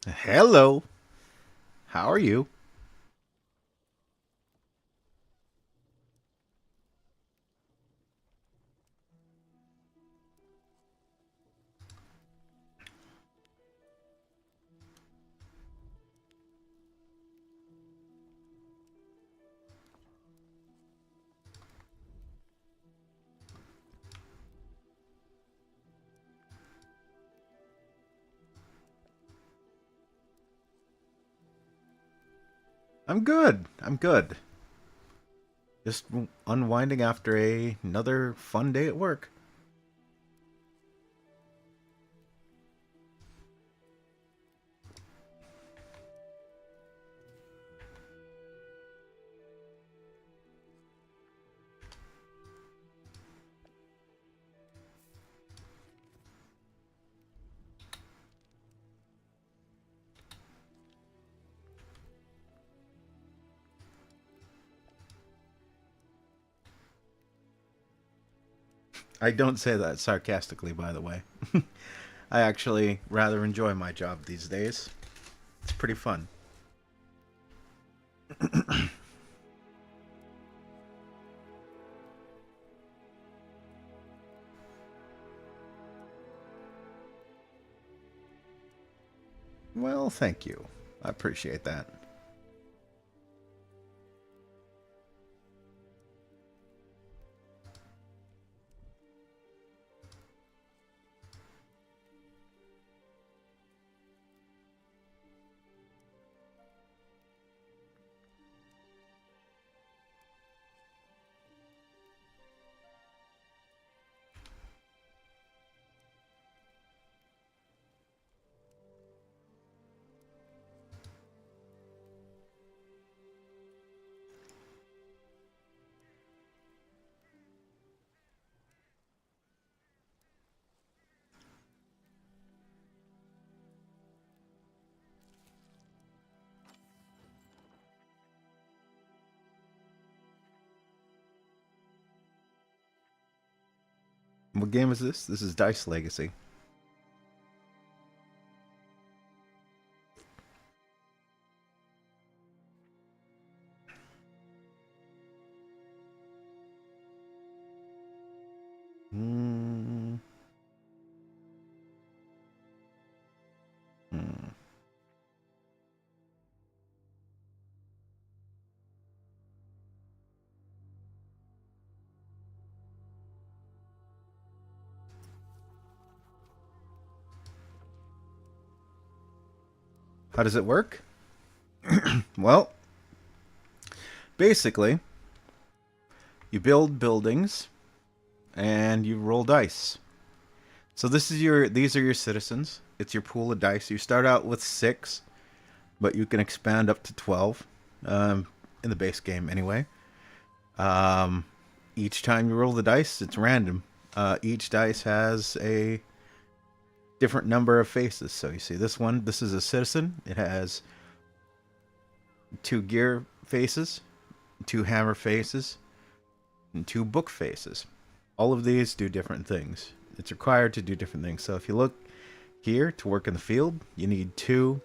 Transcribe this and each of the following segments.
Hello. How are you? I'm good. I'm good. Just unwinding after another fun day at work. I don't say that sarcastically, by the way. I actually rather enjoy my job these days. It's pretty fun. Well, thank you. I appreciate that. What game is this? This is Dice Legacy. Hmm. Hmm. How does it work? Well, basically, you build buildings and you roll dice. So these are your citizens. It's your pool of dice. You start out with 6, but you can expand up to 12 in the base game anyway. Um, each time you roll the dice, it's random. Each dice has a different number of faces. So you see this one, this is a citizen. It has 2 gear faces, 2 hammer faces, and 2 book faces. All of these do different things. It's required to do different things. So if you look here to work in the field, you need 2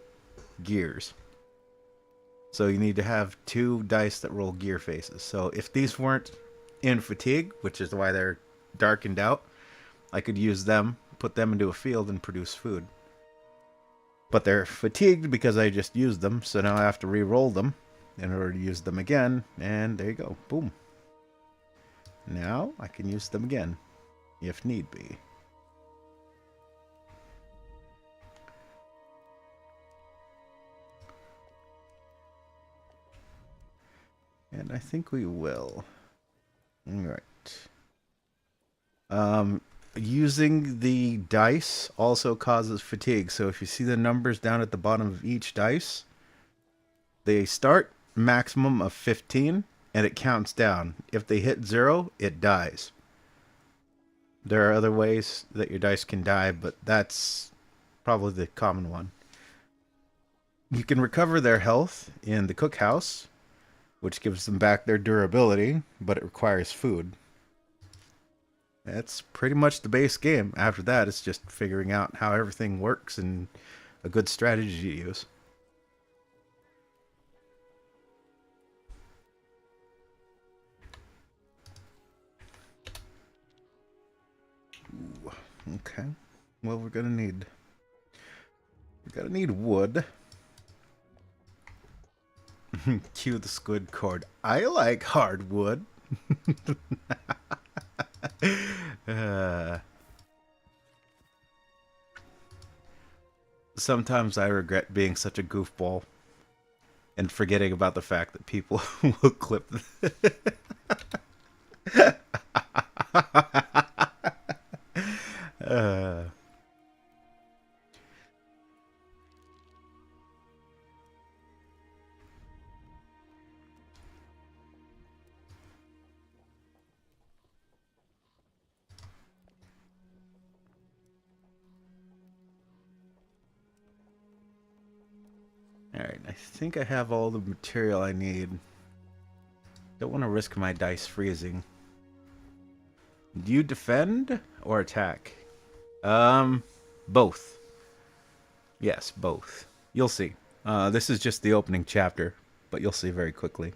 gears. So you need to have 2 dice that roll gear faces. So if these weren't in fatigue, which is why they're darkened out, I could use them, put them into a field, and produce food. But they're fatigued because I just used them, so now I have to re-roll them in order to use them again, and there you go. Boom. Now I can use them again, if need be. And I think we will. Alright. Using the dice also causes fatigue. So if you see the numbers down at the bottom of each dice, they start maximum of 15 and it counts down. If they hit 0, it dies. There are other ways that your dice can die, but that's probably the common one. You can recover their health in the cookhouse, which gives them back their durability, but it requires food. That's pretty much the base game. After that, it's just figuring out how everything works and a good strategy to use. Ooh, okay. Well, we're gonna need wood. Cue the squid cord. I like hardwood. Sometimes I regret being such a goofball and forgetting about the fact that people will clip. uh, Alright, I think I have all the material I need. Don't want to risk my dice freezing. Do you defend or attack? Both. Yes, both. You'll see. This is just the opening chapter, but you'll see very quickly.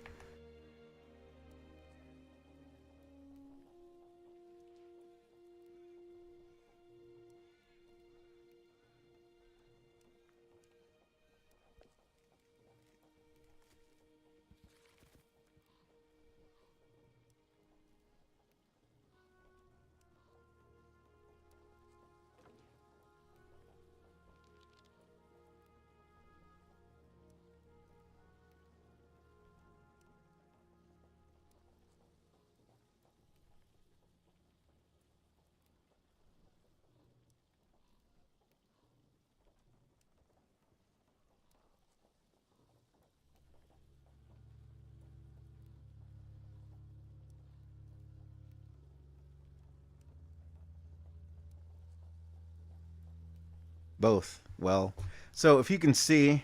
Both. Well, so if you can see,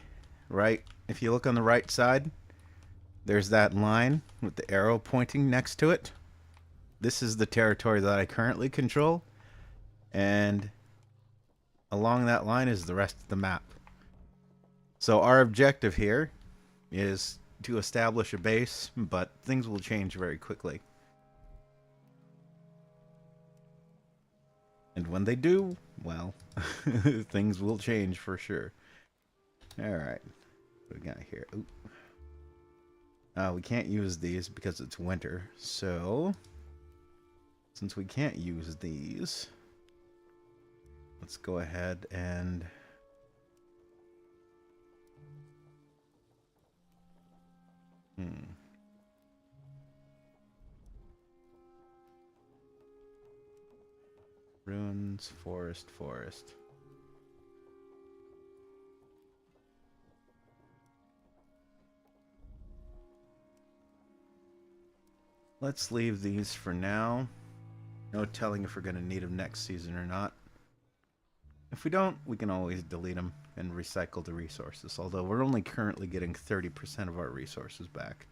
right, if you look on the right side, there's that line with the arrow pointing next to it. This is the territory that I currently control, and along that line is the rest of the map. So our objective here is to establish a base, but things will change very quickly. And when they do, well, things will change for sure. Alright. What do we got here? Oop. We can't use these because it's winter. So, since we can't use these, let's go ahead and... Ruins, forest. Let's leave these for now. No telling if we're going to need them next season or not. If we don't, we can always delete them and recycle the resources, although we're only currently getting 30% of our resources back.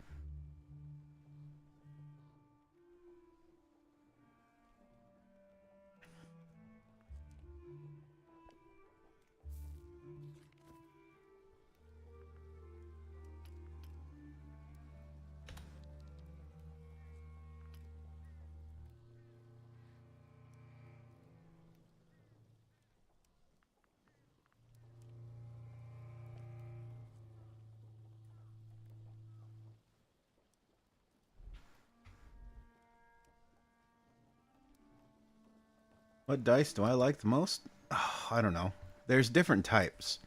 What dice do I like the most? Oh, I don't know. There's different types.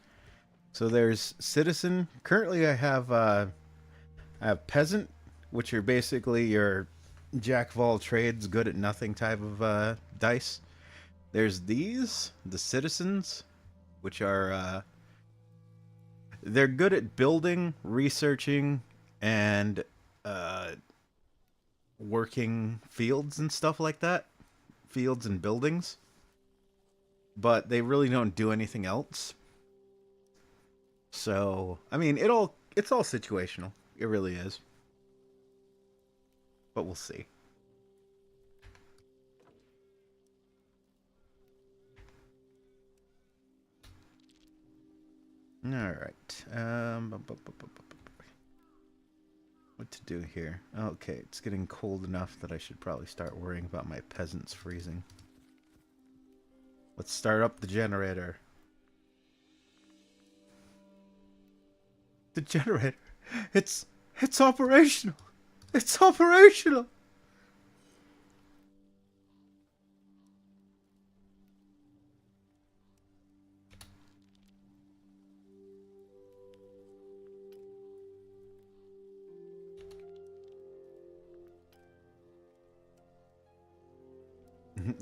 So there's citizen. Currently, I have peasant, which are basically your jack of all trades, good at nothing type of dice. There's these, the citizens, which are they're good at building, researching, and working fields and stuff like that. Fields and buildings. But they really don't do anything else. So, I mean, it's all situational. It really is. But we'll see. All right. What to do here? Okay, it's getting cold enough that I should probably start worrying about my peasants freezing. Let's start up the generator. The generator. It's operational. It's operational.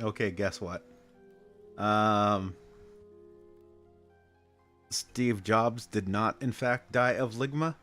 Okay, guess what? Um, Steve Jobs did not, in fact, die of ligma.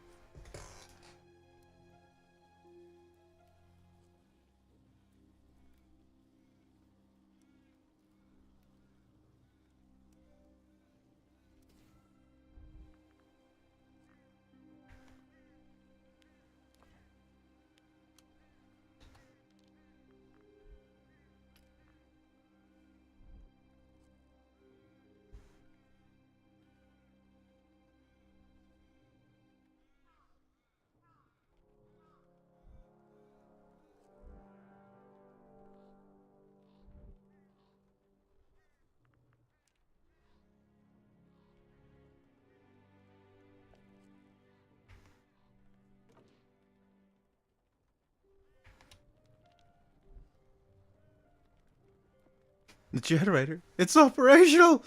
The generator. It's operational.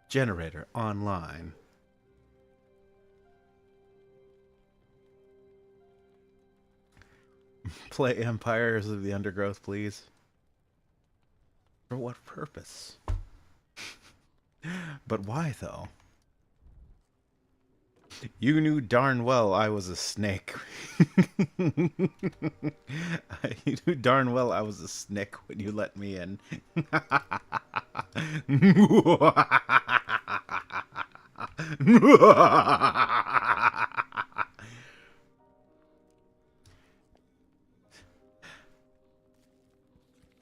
Generator online. Play Empires of the Undergrowth, please. For what purpose? But why, though? You knew darn well I was a snake. You knew darn well I was a snake when you let me in.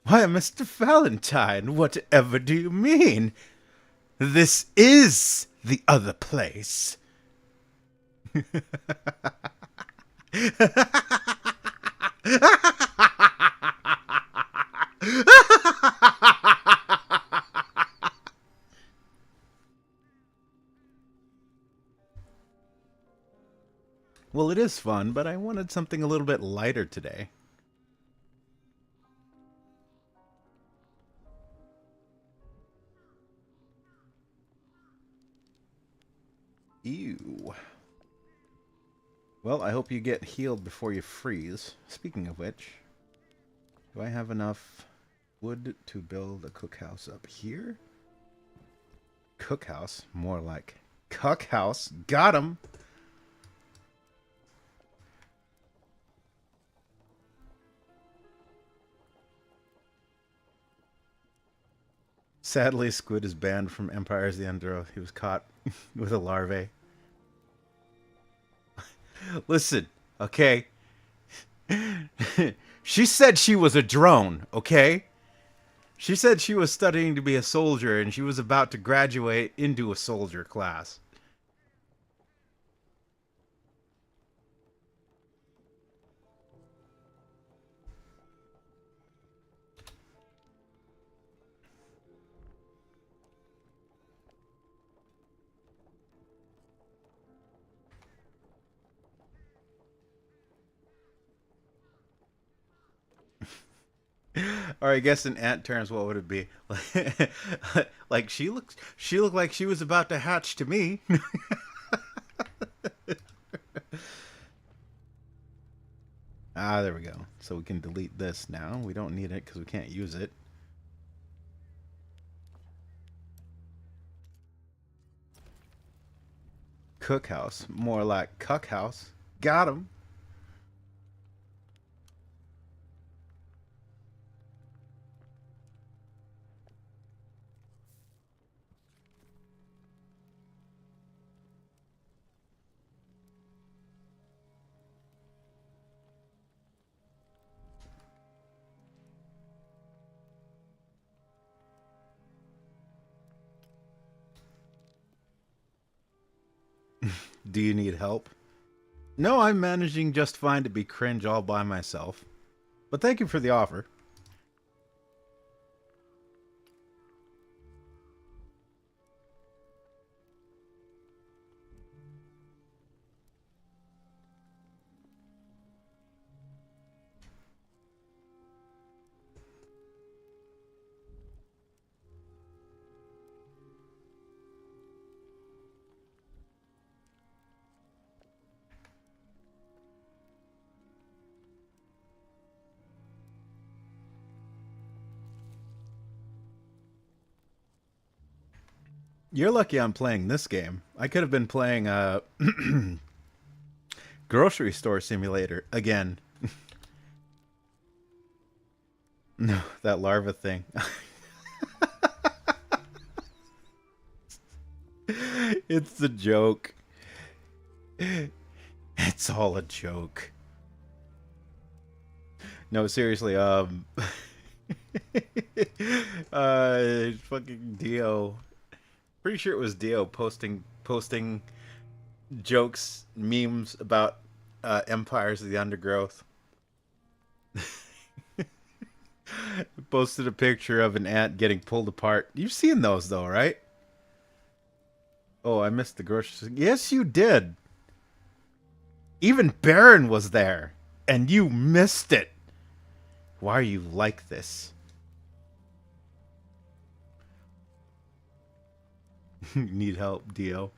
Why, Mr. Valentine, whatever do you mean? This is the other place. Well, it is fun, but I wanted something a little bit lighter today. Ew. Well, I hope you get healed before you freeze. Speaking of which, do I have enough wood to build a cookhouse up here? Cookhouse? More like cuckhouse. Got him! Sadly, Squid is banned from Empires of the Undergrowth. He was caught with a larvae. Listen, okay? She said she was a drone, okay? She said she was studying to be a soldier and she was about to graduate into a soldier class. Or I guess in ant terms, what would it be? Like she looked like she was about to hatch to me. Ah, there we go. So we can delete this now. We don't need it because we can't use it. Cookhouse. More like cuckhouse. Got him. Do you need help? No, I'm managing just fine to be cringe all by myself. But thank you for the offer. You're lucky I'm playing this game. I could have been playing grocery store simulator again. No, that larva thing. It's a joke. It's all a joke. No, seriously, fucking Dio. Pretty sure it was Dio posting jokes, memes about empires of the undergrowth. Posted a picture of an ant getting pulled apart. You've seen those though, right? Oh, I missed the grocery store. Yes, you did. Even Baron was there, and you missed it. Why are you like this? Need help, Dio.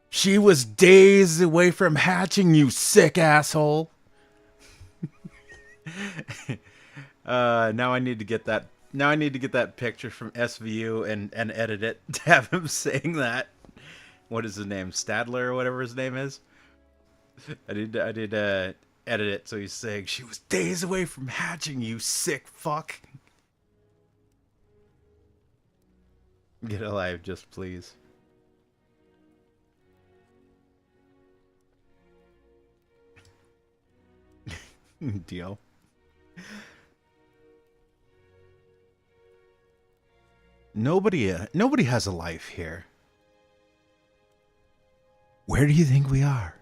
She was days away from hatching, you sick asshole. Now I need to get that. Now I need to get that picture from SVU and edit it to have him saying that. What is his name? Stadler or whatever his name is. I did edit it so he's saying she was days away from hatching, you sick fuck. Get alive, just please. Deal. Nobody has a life here. Where do you think we are?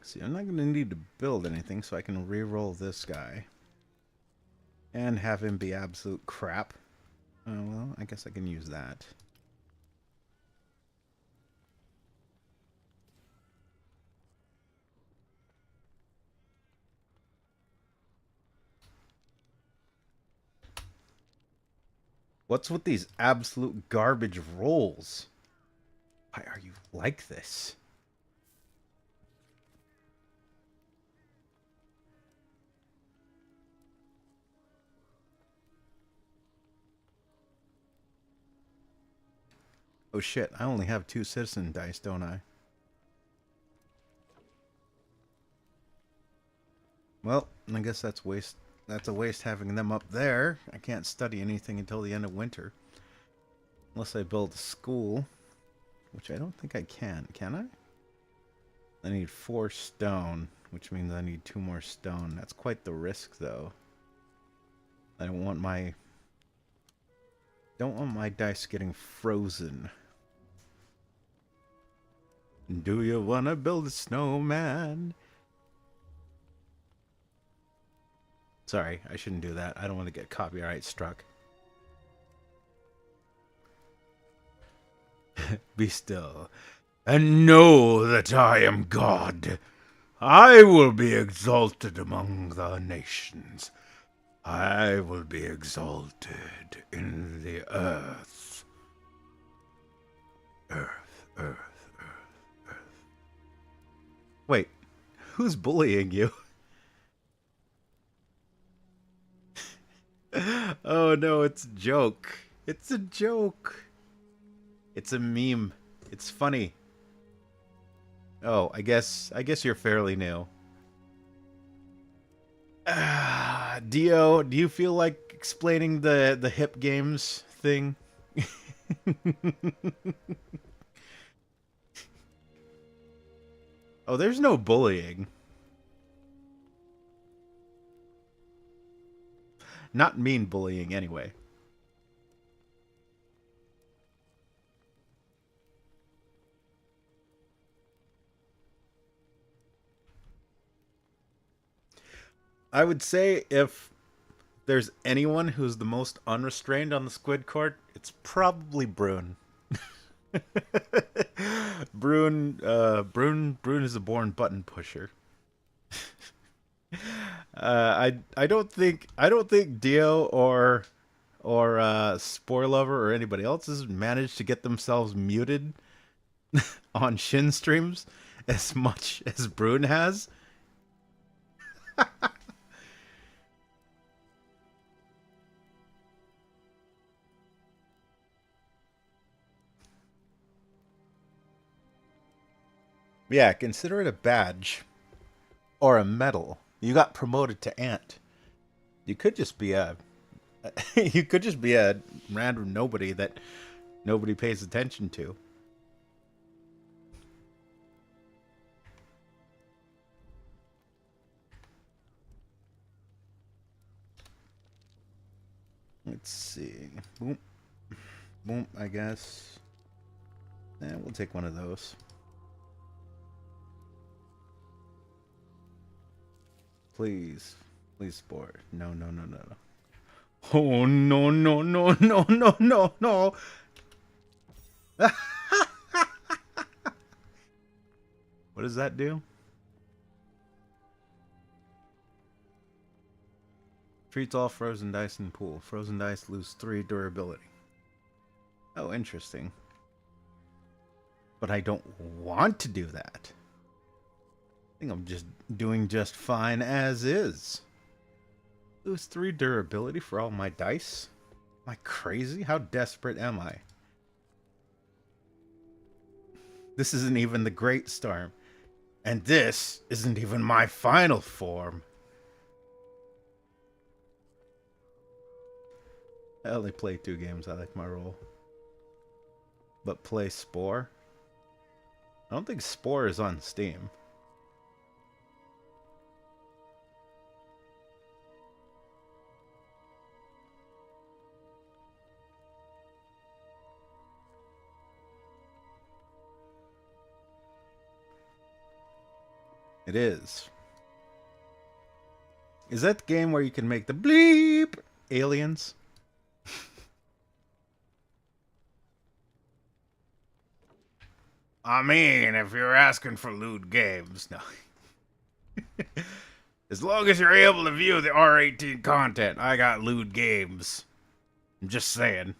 See, I'm not going to need to build anything, so I can re-roll this guy. And have him be absolute crap. Oh, well, I guess I can use that. What's with these absolute garbage rolls? Why are you like this? Oh shit, I only have 2 citizen dice, don't I? Well, I guess that's a waste having them up there. I can't study anything until the end of winter. Unless I build a school. Which I don't think I can. Can I? I need 4 stone, which means I need 2 more stone. That's quite the risk, though. I don't want my dice getting frozen. Do you wanna build a snowman? Sorry, I shouldn't do that. I don't want to get copyright struck. Be still, and know that I am God. I will be exalted among the nations. I will be exalted in the earth. Earth. Wait, who's bullying you? Oh no, it's a joke. It's a joke. It's a meme. It's funny. Oh, I guess you're fairly new. Dio, do you feel like explaining the hip games thing? Oh, there's no bullying. Not mean bullying, anyway. I would say if there's anyone who's the most unrestrained on the squid court, it's probably Brune. Brune is a born button pusher. I don't think Dio or Spore Lover or anybody else has managed to get themselves muted on Shin streams as much as Brune has. Yeah, consider it a badge or a medal. You got promoted to ant. You could just be a you could just be a random nobody that nobody pays attention to. Let's see. Boom. Boom, I guess. We'll take one of those. Please. Please, Spore. No. Oh, no. What does that do? Treats all frozen dice in pool. Frozen dice lose 3 durability. Oh, interesting. But I don't want to do that. I think I'm just doing just fine as is. Lose 3 durability for all my dice? Am I crazy? How desperate am I? This isn't even the Great Storm. And this isn't even my final form. I only play 2 games. I like my role. But play Spore? I don't think Spore is on Steam. It is. Is that the game where you can make the bleep aliens? I mean, if you're asking for lewd games, no. As long as you're able to view the R18 content, I got lewd games. I'm just saying.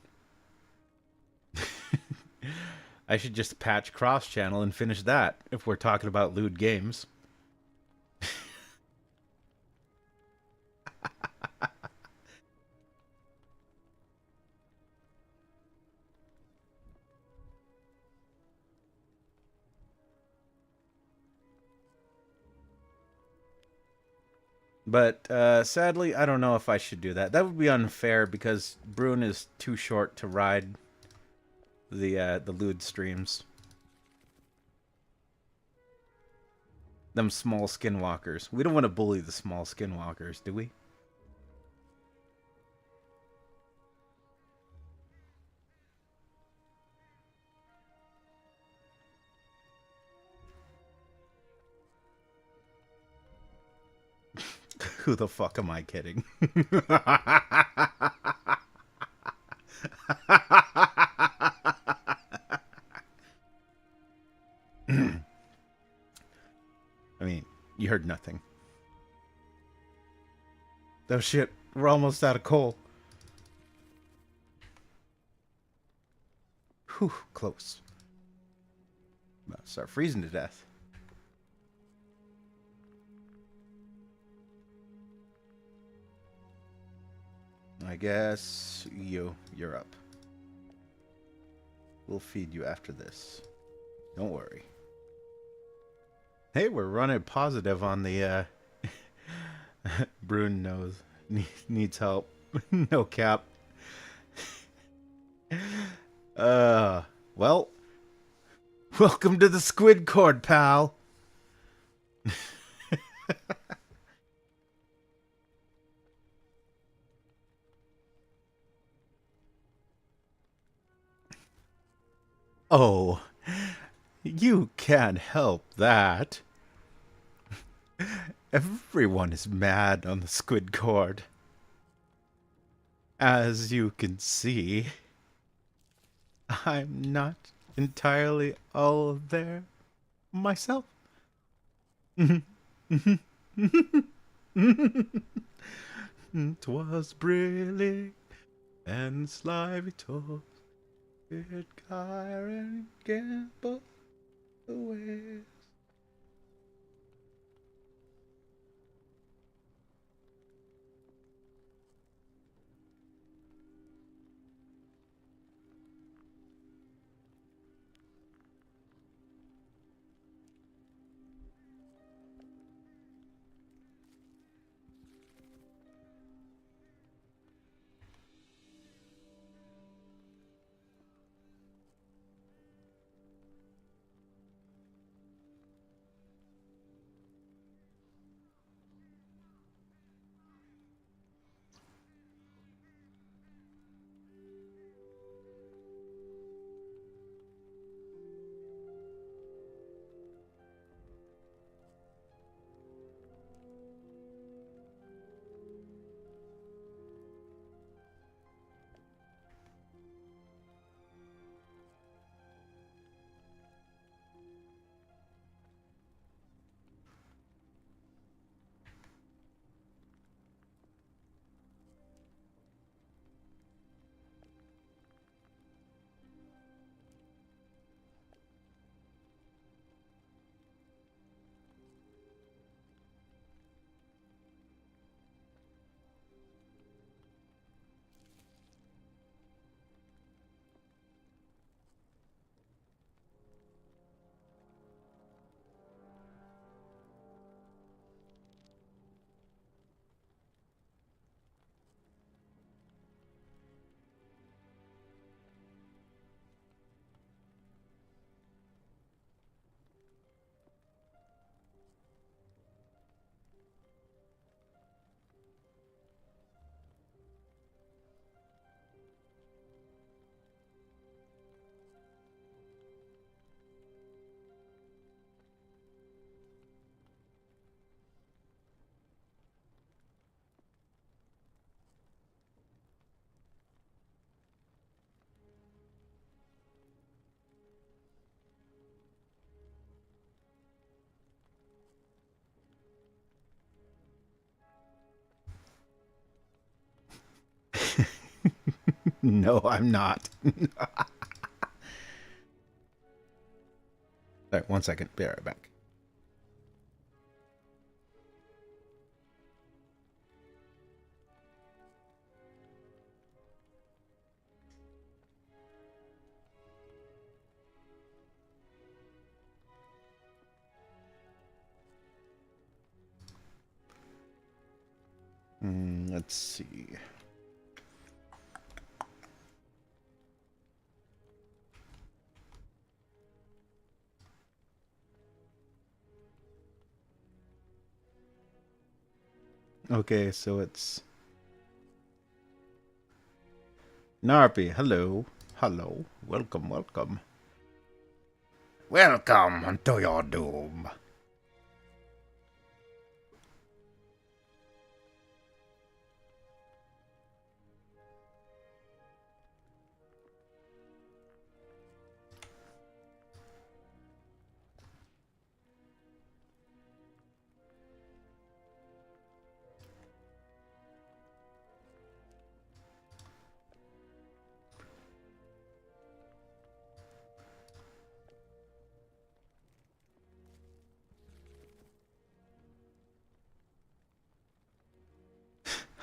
I should just patch cross-channel and finish that if we're talking about lewd games. But sadly, I don't know if I should do that. That would be unfair because Brune is too short to ride the lewd streams. Them small skinwalkers. We don't want to bully the small skinwalkers, do we? Who the fuck am I kidding? You heard nothing. Oh shit, we're almost out of coal. Whew, close. About to start freezing to death. I guess you're up. We'll feed you after this. Don't worry. Hey, we're running positive on the Brune needs help. No cap. Well, welcome to the Squid Court, pal. Oh, you can't help that. Everyone is mad on the Squid Court. As you can see, I'm not entirely all there myself. 'Twas brillig and slimy toss, it gyre and gambol the ways. No, I'm not. Alright, 1 second. Be right back. Let's see. Okay, so it's Narpi. Hello. Hello. Welcome, welcome. Welcome to your doom.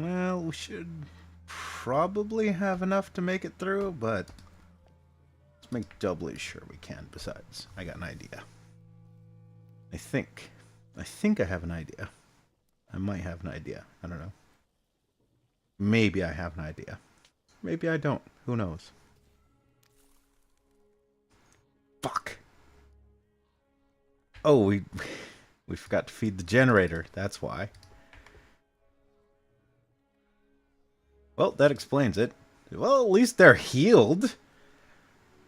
Well, we should probably have enough to make it through, but let's make doubly sure we can. Besides, I got an idea. I think I have an idea. I might have an idea. I don't know. Maybe I have an idea. Maybe I don't. Who knows? Fuck. Oh, we forgot to feed the generator. That's why. Well, that explains it. Well, at least they're healed. At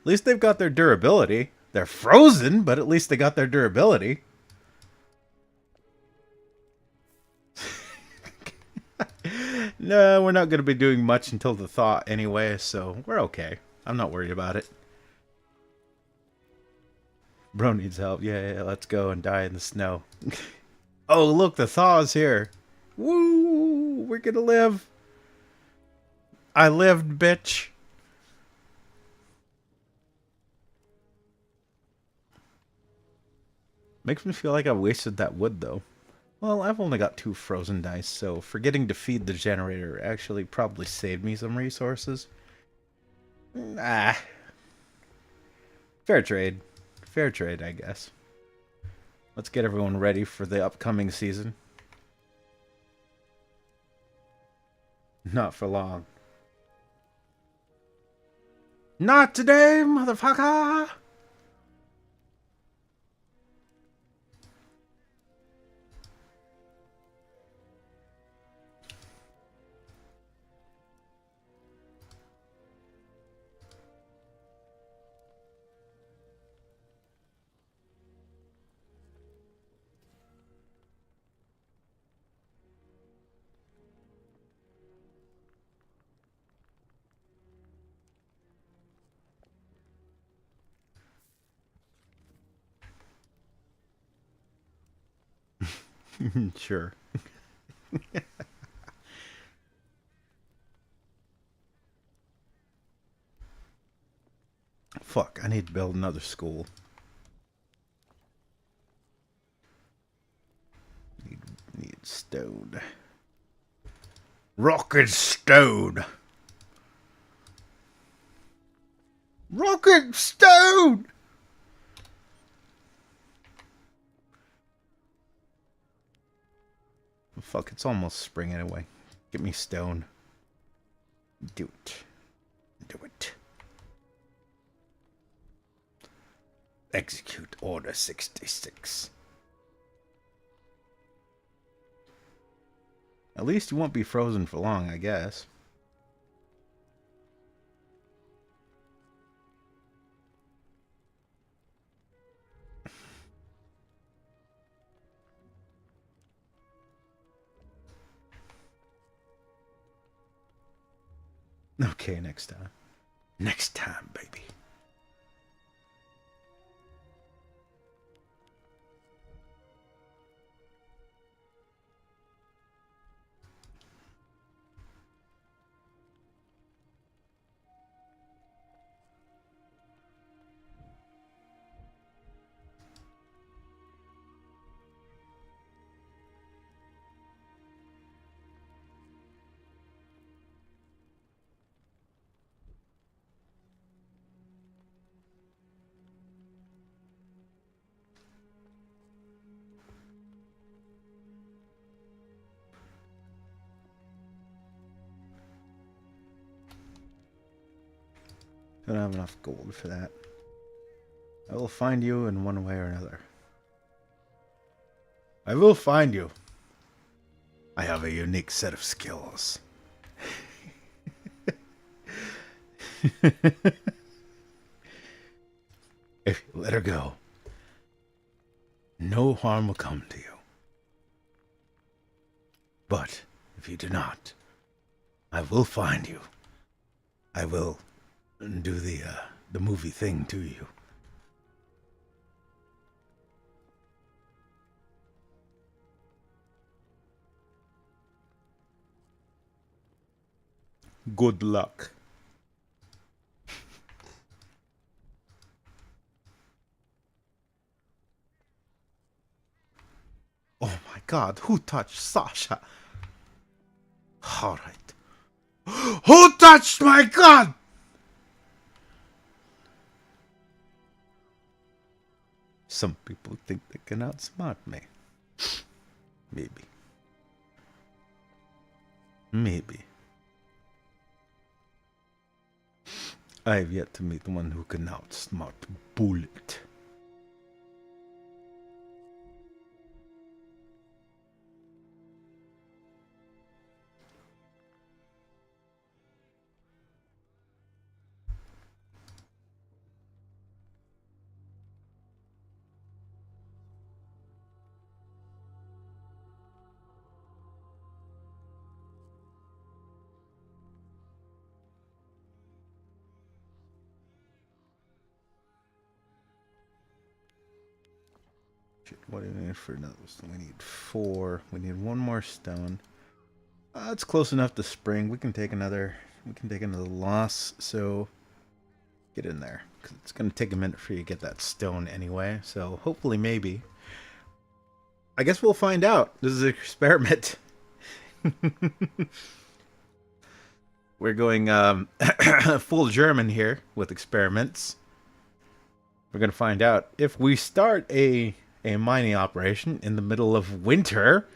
least they've got their durability. They're frozen, but at least they got their durability. No, we're not going to be doing much until the thaw anyway, so we're okay. I'm not worried about it. Bro needs help. Yeah, let's go and die in the snow. Oh, look, the thaw's here. Woo! We're going to live. I lived, bitch. Makes me feel like I wasted that wood, though. Well, I've only got 2 frozen dice, so forgetting to feed the generator actually probably saved me some resources. Ah. Fair trade. Fair trade, I guess. Let's get everyone ready for the upcoming season. Not for long. Not today, motherfucker! Sure. Fuck, I need to build another school. Need stone. Rock and stone! Rock and stone! Fuck, it's almost spring anyway. Get me stone. Do it. Do it. Execute Order 66. At least you won't be frozen for long, I guess. Okay, next time. Next time, baby. Don't have enough gold for that. I will find you in one way or another. I will find you. I have a unique set of skills. If you let her go, no harm will come to you. But if you do not, I will find you. I will do the movie thing to you. Good luck. Oh my god, who touched Sasha? Alright. Who touched my gun? Some people think they can outsmart me. Maybe. Maybe. I have yet to meet one who can outsmart Bullet. What do we need for those? We need 4. We need 1 more stone. It's close enough to spring. We can take another. We can take another loss. So get in there, because it's gonna take a minute for you to get that stone anyway. So hopefully, maybe. I guess we'll find out. This is an experiment. We're going full German here with experiments. We're gonna find out if we start a mining operation in the middle of winter,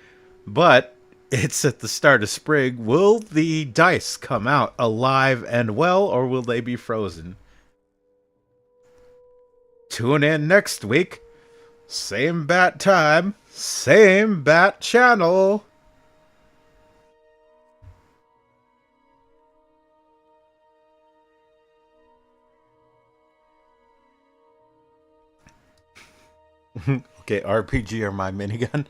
but it's at the start of spring. Will the dice come out alive and well, or will they be frozen? Tune in next week. Same bat time, same bat channel. Okay, RPG or my minigun.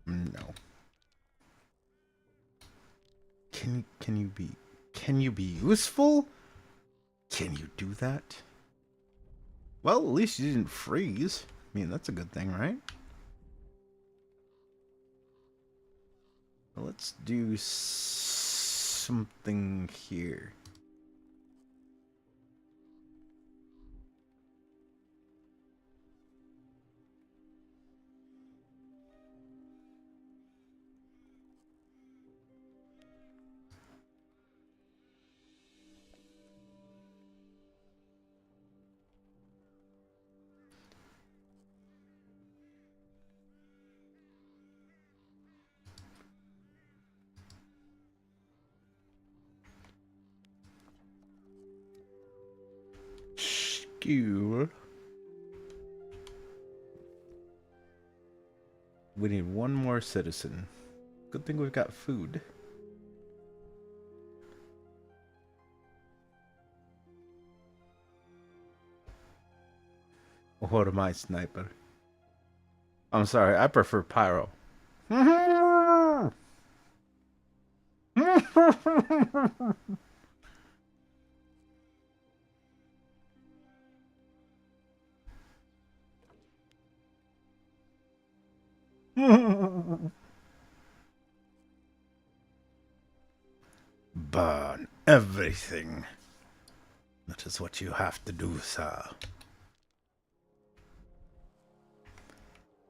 No. Can you be useful? Can you do that? Well, at least you didn't freeze. I mean, that's a good thing, right? Well, let's do something here. Skewer. We need 1 more citizen. Good thing we've got food. Or my sniper. I'm sorry, I prefer pyro. Burn everything. That is what you have to do, sir.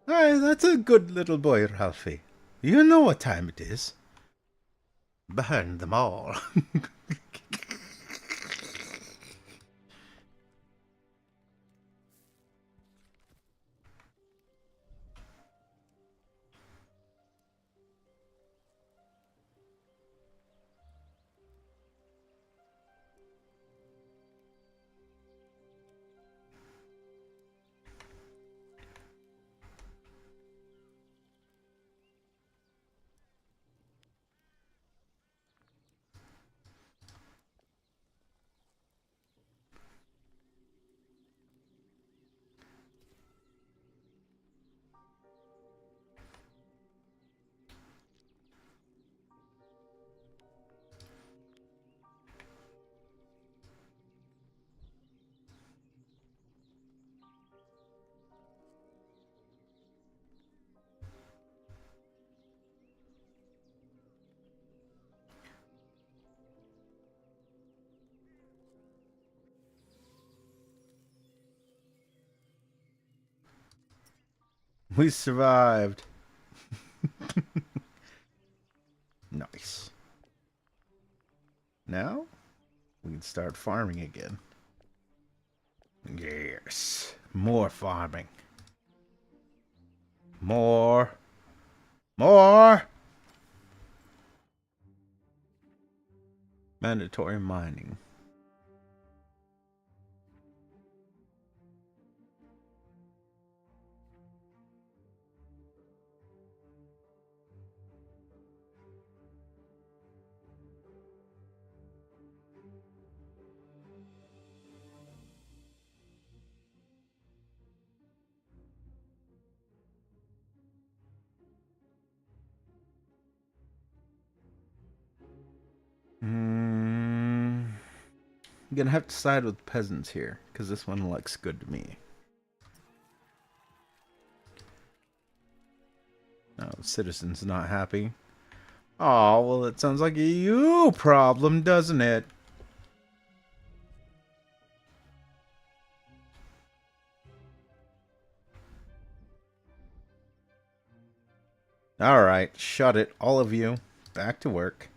Hey, that's a good little boy, Ralphie. You know what time it is. Burn them all. We survived. Nice. Now, we can start farming again. Yes. More farming. More. More! Mandatory mining. I'm gonna have to side with peasants here, because this one looks good to me. Oh, citizens not happy. Oh, well, it sounds like a you problem, doesn't it? Alright, shut it, all of you. Back to work.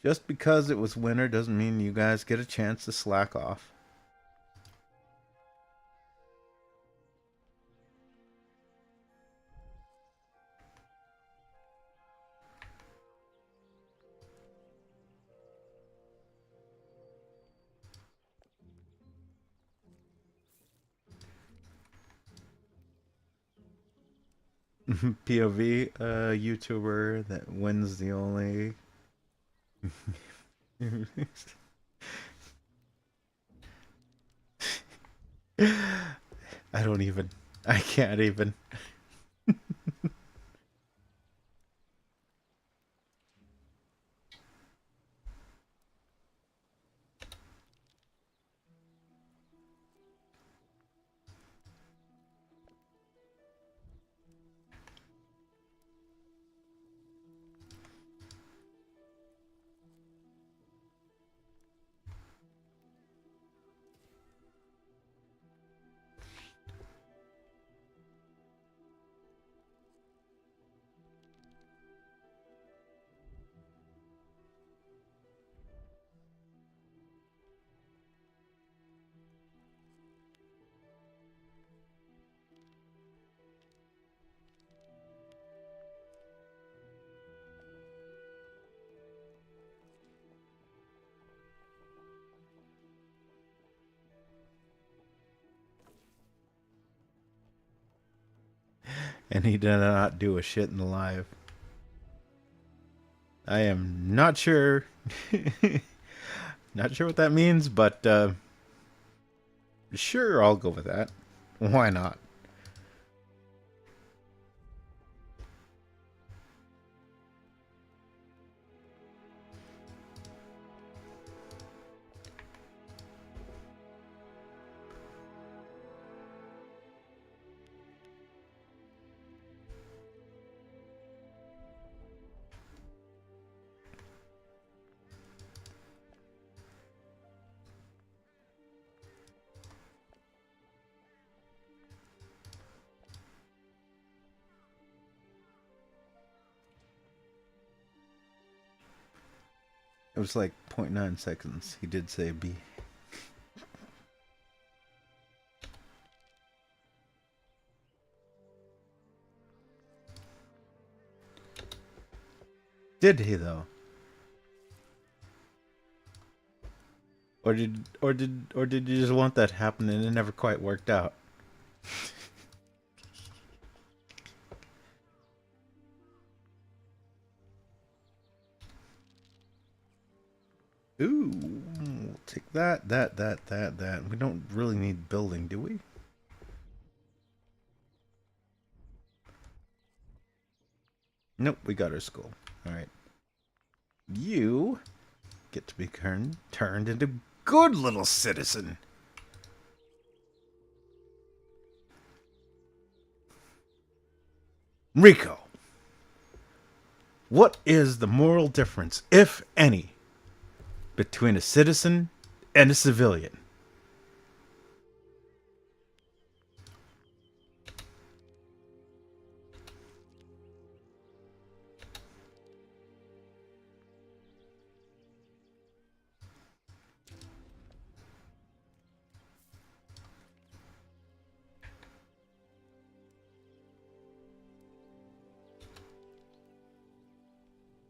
Just because it was winter doesn't mean you guys get a chance to slack off. POV, YouTuber that wins the only... I can't even. And he did not do a shit in the live. I am not sure. Not sure what that means, but sure, I'll go with that. Why not? It was like 0.9 seconds. He did say B. Did he though? Or did you just want that to happen and it never quite worked out? Ooh, we'll take that. We don't really need building, do we? Nope, we got our school. Alright. You get to be turned into good little citizen. Rico, what is the moral difference, if any, between a citizen and a civilian.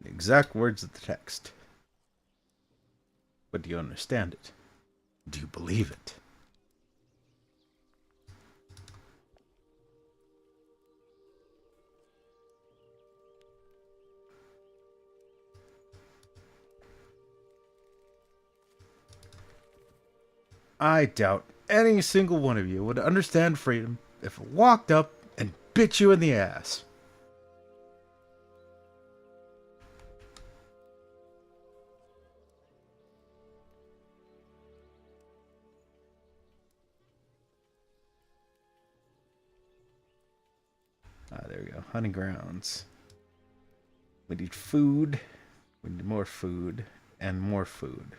The exact words of the text. But do you understand it? Do you believe it? I doubt any single one of you would understand freedom if it walked up and bit you in the ass. Ah, there we go. Hunting grounds. We need food. We need more food. And more food.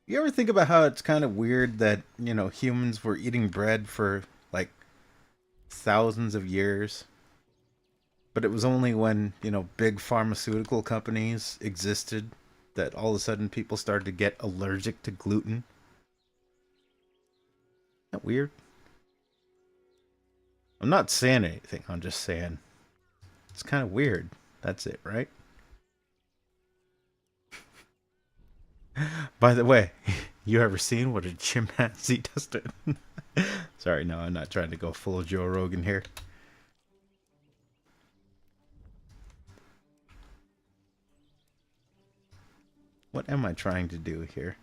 You ever think about how it's kind of weird that, humans were eating bread for, like, thousands of years? But it was only when, big pharmaceutical companies existed that all of a sudden people started to get allergic to gluten. Isn't that weird? I'm not saying anything, I'm just saying it's kind of weird. That's it, right? By the way, you ever seen what a chimpanzee does to it? Sorry, no, I'm not trying to go full Joe Rogan here. What am I trying to do here?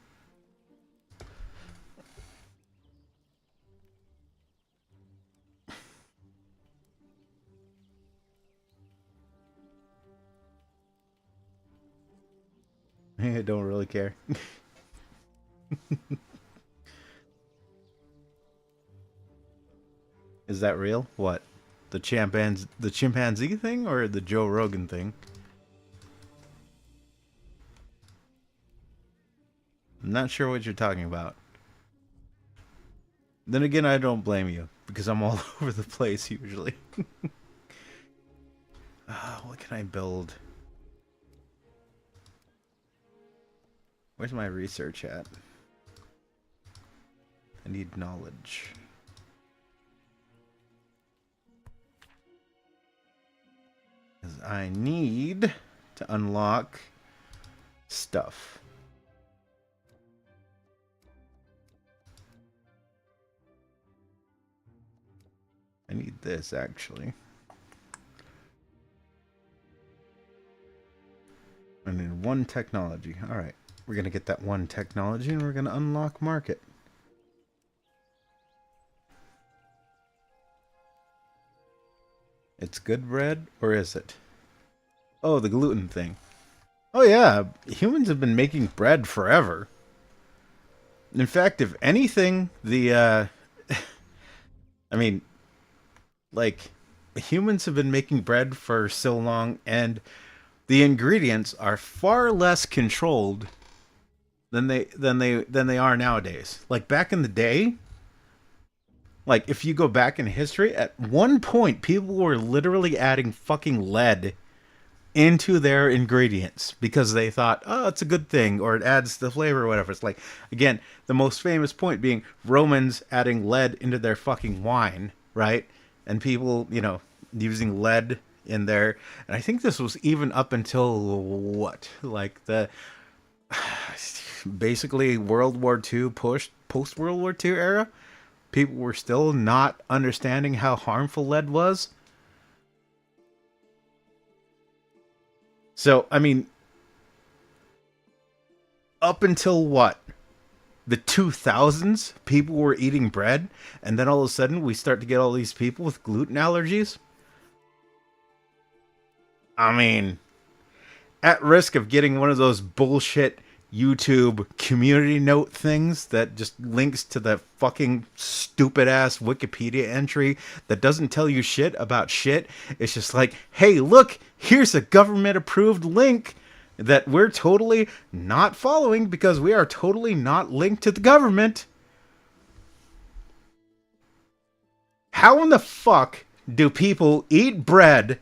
I don't really care. Is that real? What? The chimpanzee thing or the Joe Rogan thing? I'm not sure what you're talking about. Then again, I don't blame you because I'm all over the place usually. What can I build? Where's my research at? I need knowledge. Because I need to unlock stuff. I need this, actually. I need one technology. Alright. We're going to get that one technology and we're going to unlock market. It's good bread, or is it? Oh, the gluten thing. Oh yeah, humans have been making bread forever. In fact, if anything, I mean, like, humans have been making bread for so long, and the ingredients are far less controlled than they are nowadays. Like back in the day, like if you go back in history, at one point people were literally adding fucking lead into their ingredients because they thought, oh, it's a good thing, or it adds the flavor or whatever. It's like, again, the most famous point being Romans adding lead into their fucking wine, right? And people, using lead in there. And I think this was even up until what? Like the basically World War II post World War II era. People were still not understanding how harmful lead was. So, I mean, up until what? The 2000s, people were eating bread, and then all of a sudden we start to get all these people with gluten allergies. I mean, at risk of getting one of those bullshit YouTube community note things that just links to the fucking stupid ass Wikipedia entry that doesn't tell you shit about shit. It's just like, hey, look, here's a government approved link that we're totally not following because we are totally not linked to the government. How in the fuck do people eat bread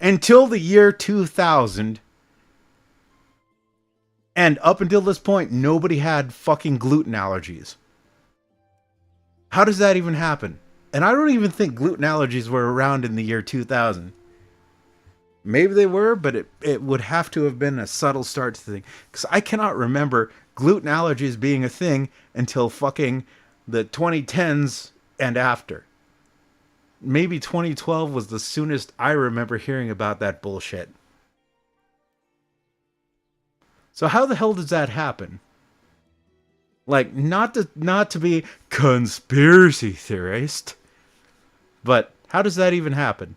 until the year 2000? And up until this point, nobody had fucking gluten allergies. How does that even happen? And I don't even think gluten allergies were around in the year 2000. Maybe they were, but it would have to have been a subtle start to the thing. Because I cannot remember gluten allergies being a thing until fucking the 2010s and after. Maybe 2012 was the soonest I remember hearing about that bullshit. So how the hell does that happen? Like, not to be conspiracy theorist, but how does that even happen?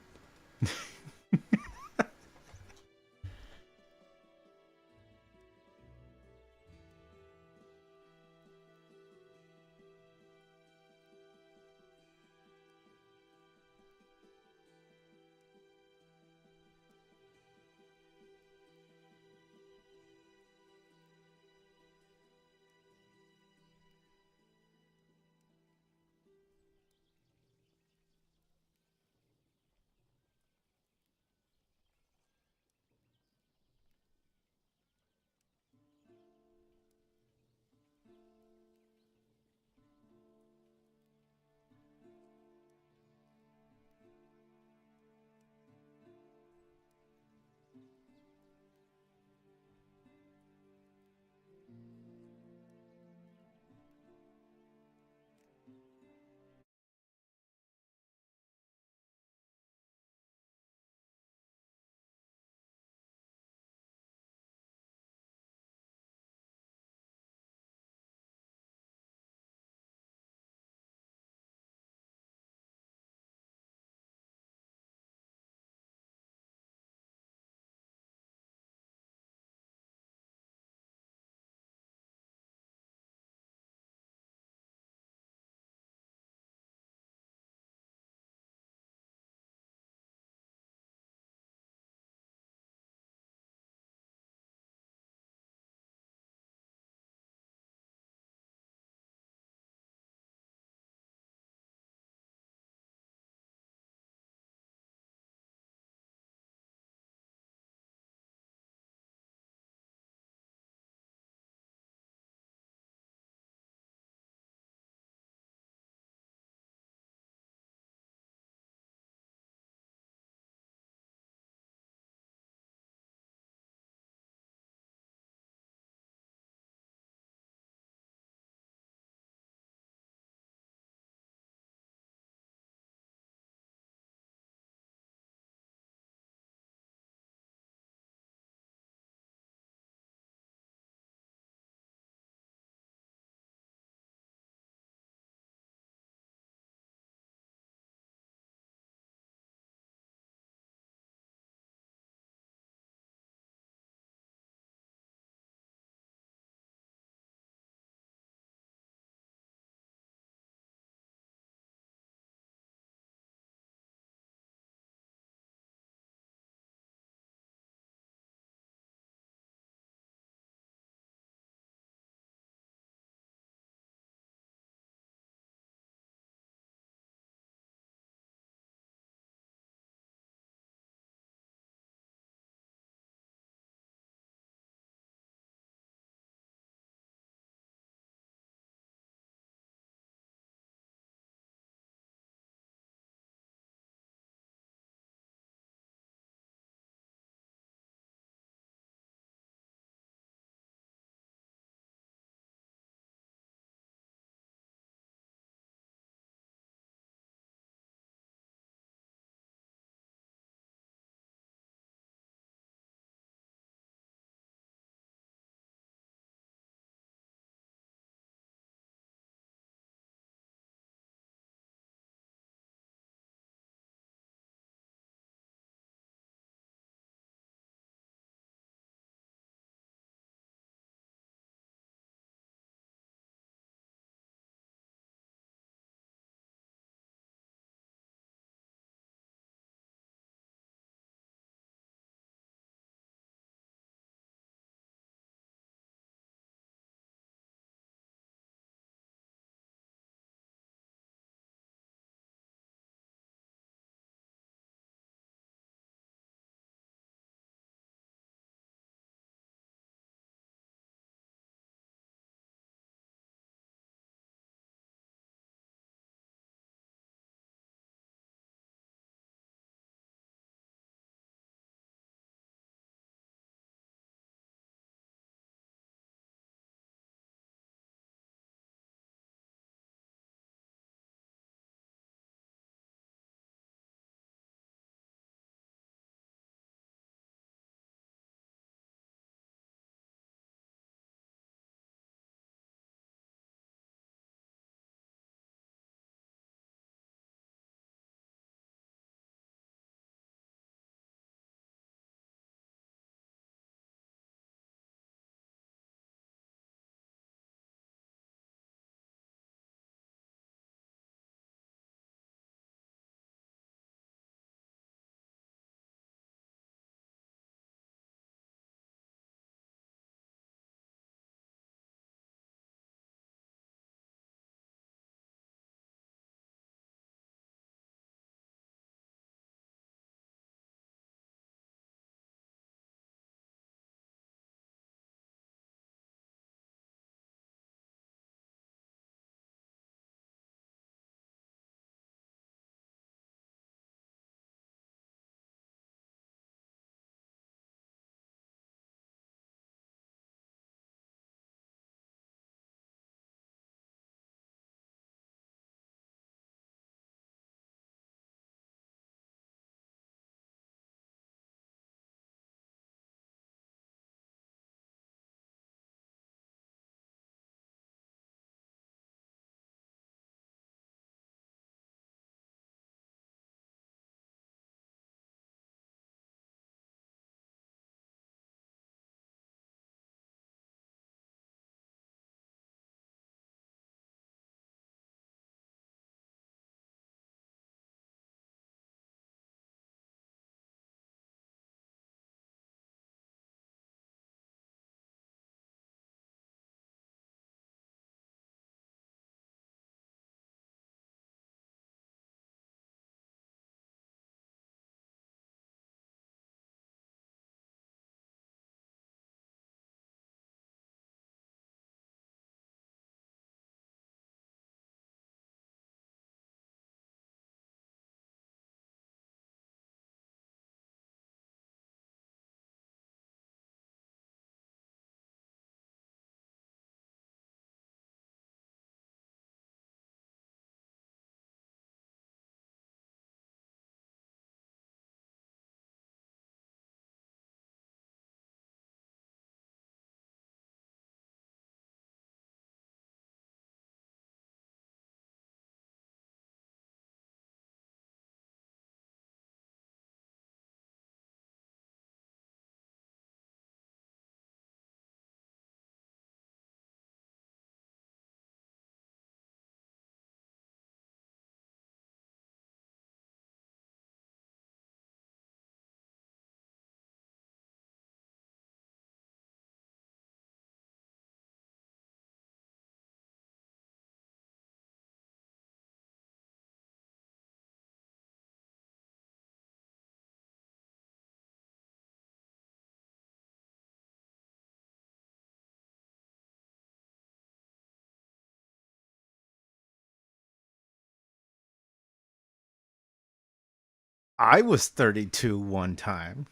I was 32 one time.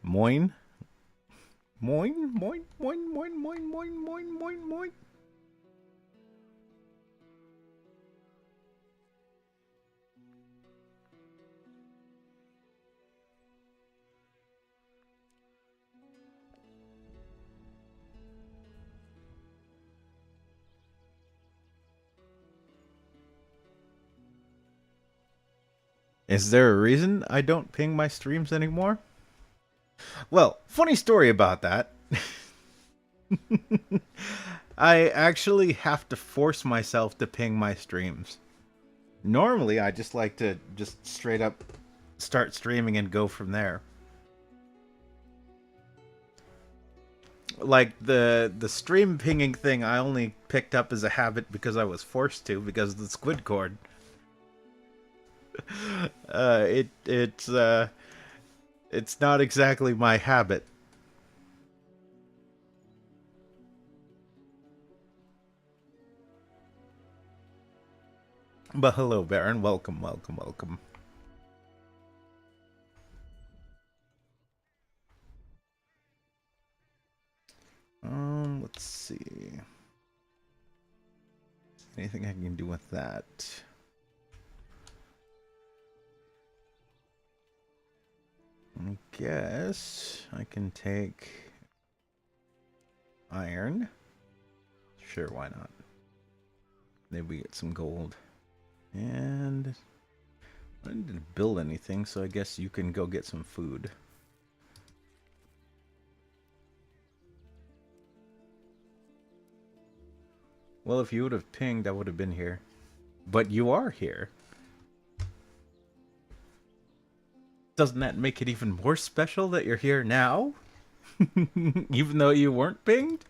Moin. Moin, moin, moin, moin, moin, moin, moin, moin, moin. Is there a reason I don't ping my streams anymore? Well, funny story about that. I actually have to force myself to ping my streams. Normally, I just like to just straight up start streaming and go from there. Like the stream pinging thing, I only picked up as a habit because I was forced to because of the squid cord. It's not exactly my habit. But hello, Baron. Welcome, welcome, welcome. Let's see. Anything I can do with that? I guess I can take iron. Sure, why not? Maybe we get some gold. And I didn't build anything, so I guess you can go get some food. Well, if you would have pinged, I would have been here. But you are here. Doesn't that make it even more special that you're here now? Even though you weren't pinged?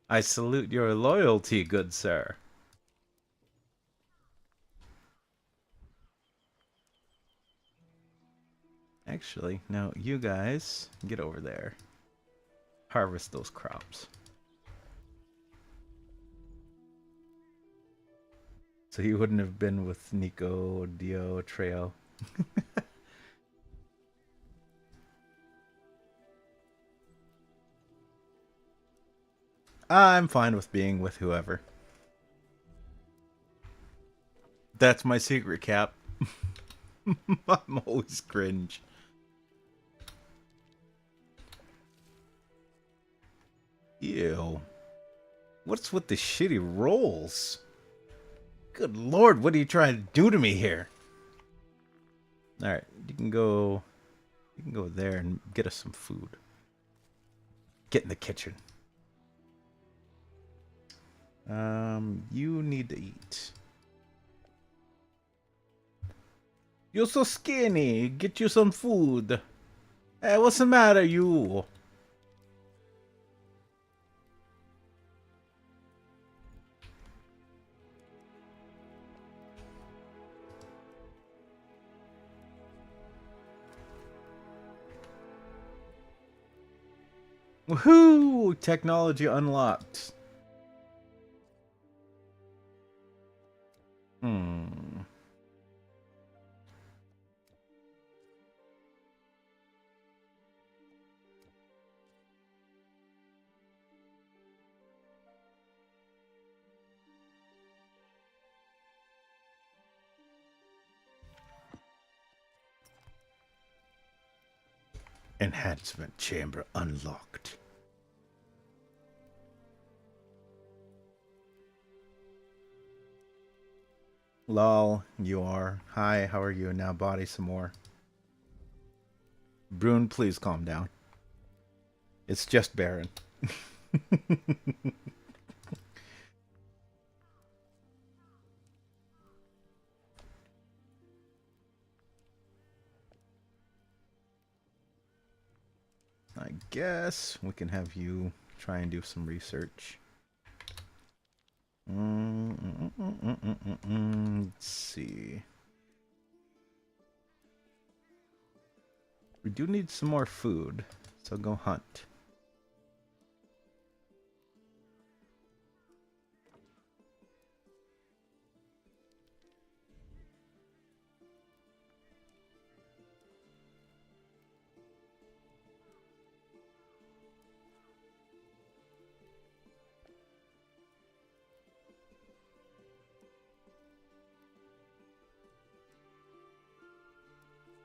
I salute your loyalty, good sir. Actually, no, you guys get over there. Harvest those crops. So you wouldn't have been with Nico, Dio, Treo. I'm fine with being with whoever. That's my secret, Cap. I'm always cringe. Ew. What's with the shitty rolls? Good lord, what are you trying to do to me here? Alright, you can go there and get us some food. Get in the kitchen. You need to eat. You're so skinny. Get you some food. Hey, what's the matter, you? Woohoo! Technology unlocked. Enhancement chamber unlocked. Lol, you are. Hi, how are you? Now body some more. Brune, please calm down. It's just Baron. I guess we can have you try and do some research. Let's see. We do need some more food, so go hunt.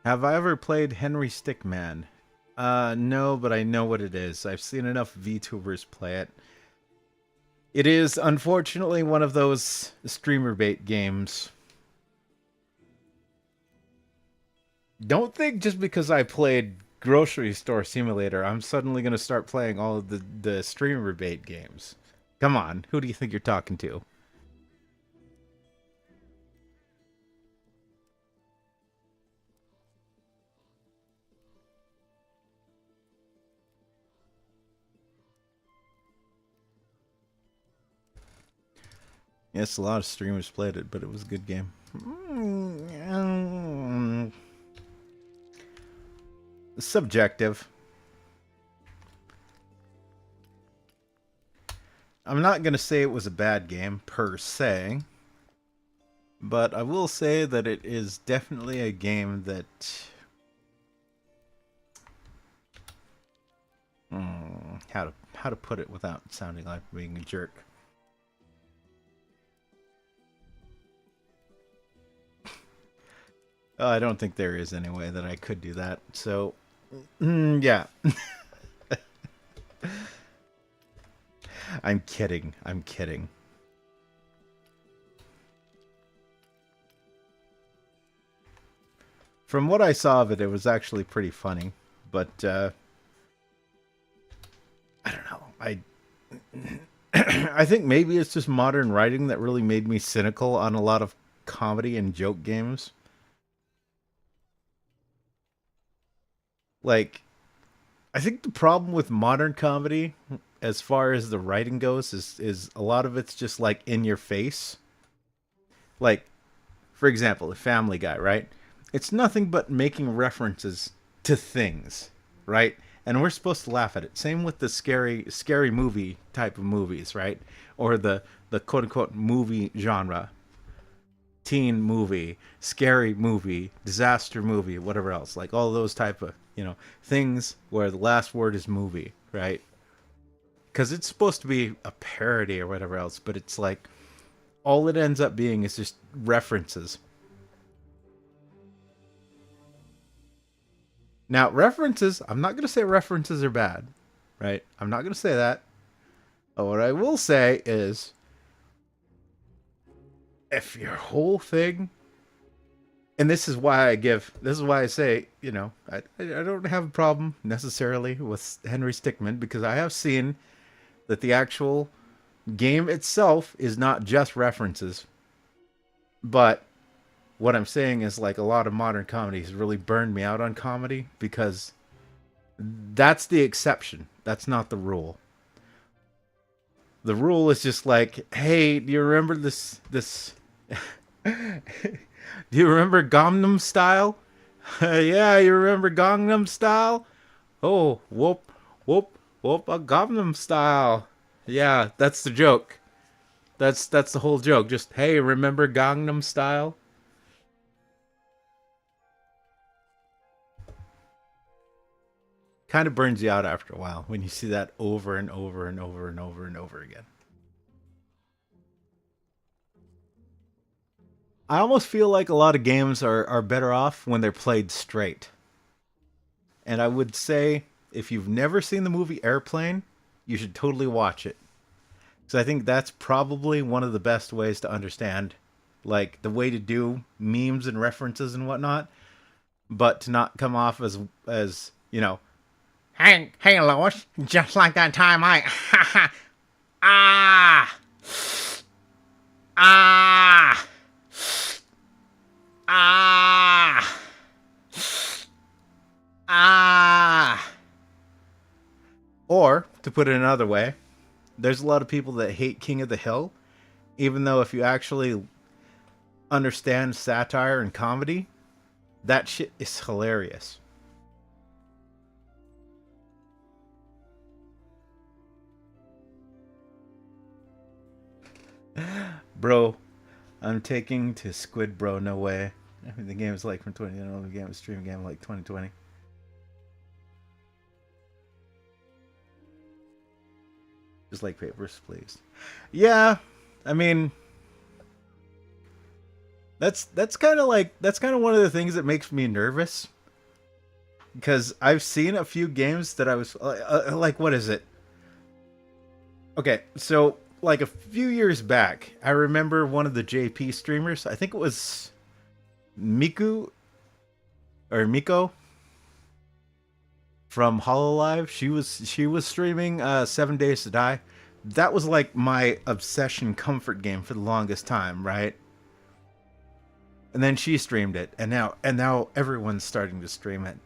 Have I ever played Henry Stickman? No, but I know what it is. I've seen enough VTubers play it. It is, unfortunately, one of those streamer bait games. Don't think just because I played Grocery Store Simulator, I'm suddenly going to start playing all of the streamer bait games. Come on, who do you think you're talking to? Yes, a lot of streamers played it, but it was a good game. Subjective. I'm not going to say it was a bad game, per se. But I will say that it is definitely a game that... how to put it without sounding like being a jerk. I don't think there is any way that I could do that. So, yeah. I'm kidding. I'm kidding. From what I saw of it, it was actually pretty funny. But, I don't know. I think maybe it's just modern writing that really made me cynical on a lot of comedy and joke games. Like, I think the problem with modern comedy, as far as the writing goes, is a lot of it's just like in your face. Like, for example, a Family Guy, right? It's nothing but making references to things, right? And we're supposed to laugh at it. Same with the scary movie type of movies, right? Or the quote unquote movie genre. Teen movie, scary movie, disaster movie, whatever else. Like all those type of, things where the last word is movie, right? Because it's supposed to be a parody or whatever else, but it's like all it ends up being is just references. Now, references, I'm not going to say references are bad, right? I'm not going to say that. But what I will say is if your whole thing, and this is why I say, I don't have a problem necessarily with Henry Stickmin, because I have seen that the actual game itself is not just references. But what I'm saying is, like, a lot of modern comedies really burned me out on comedy because that's the exception. That's not the rule. The rule is just like, hey, do you remember this do you remember Gangnam Style? Yeah, you remember Gangnam Style? Oh, whoop, whoop, whoop, a Gangnam Style. Yeah, that's the joke. That's the whole joke. Just, hey, remember Gangnam Style? Kind of burns you out after a while when you see that over and over and over and over and over again. I almost feel like a lot of games are better off when they're played straight. And I would say if you've never seen the movie Airplane, you should totally watch it. Because I think that's probably one of the best ways to understand, like, the way to do memes and references and whatnot, but to not come off as hey, Lois, just like that time I, ah, ah, ah, ah. Or, to put it another way, there's a lot of people that hate King of the Hill, even though if you actually understand satire and comedy, that shit is hilarious. Bro, I'm taking to Squid, bro. No way. I mean, the game is like from 20. The game was stream game like 2020. Just like papers, please. Yeah, I mean, that's kind of one of the things that makes me nervous, because I've seen a few games that I was like, what is it? Okay, so like a few years back, I remember one of the JP streamers. I think it was Miku or Miko from Hololive. She was streaming 7 Days to Die. That was like my obsession comfort game for the longest time, right? And then she streamed it, and now everyone's starting to stream it.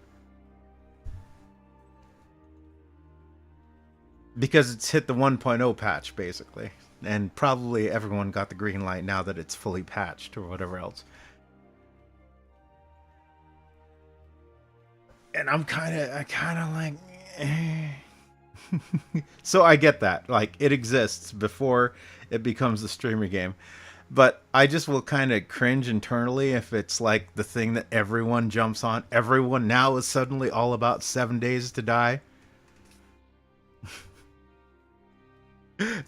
Because it's hit the 1.0 patch basically. And probably everyone got the green light now that it's fully patched or whatever else. And I kind of like, so I get that. Like, it exists before it becomes a streamer game. But I just will kind of cringe internally if it's like the thing that everyone jumps on. Everyone now is suddenly all about 7 Days to Die.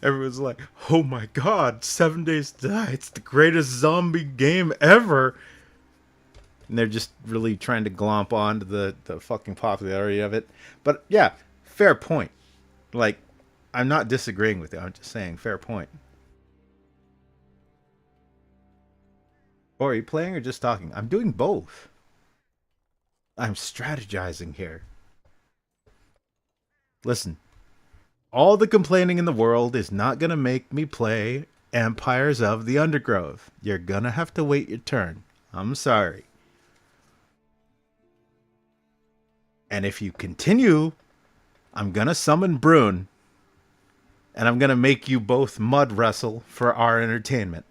Everyone's like, oh my god, 7 Days to Die. It's the greatest zombie game ever. And they're just really trying to glomp onto the fucking popularity of it. But yeah, fair point. Like, I'm not disagreeing with you. I'm just saying, fair point. Or are you playing or just talking? I'm doing both. I'm strategizing here. Listen, all the complaining in the world is not going to make me play Empires of the Undergrowth. You're going to have to wait your turn. I'm sorry. And if you continue, I'm going to summon Brune. And I'm going to make you both mud wrestle for our entertainment.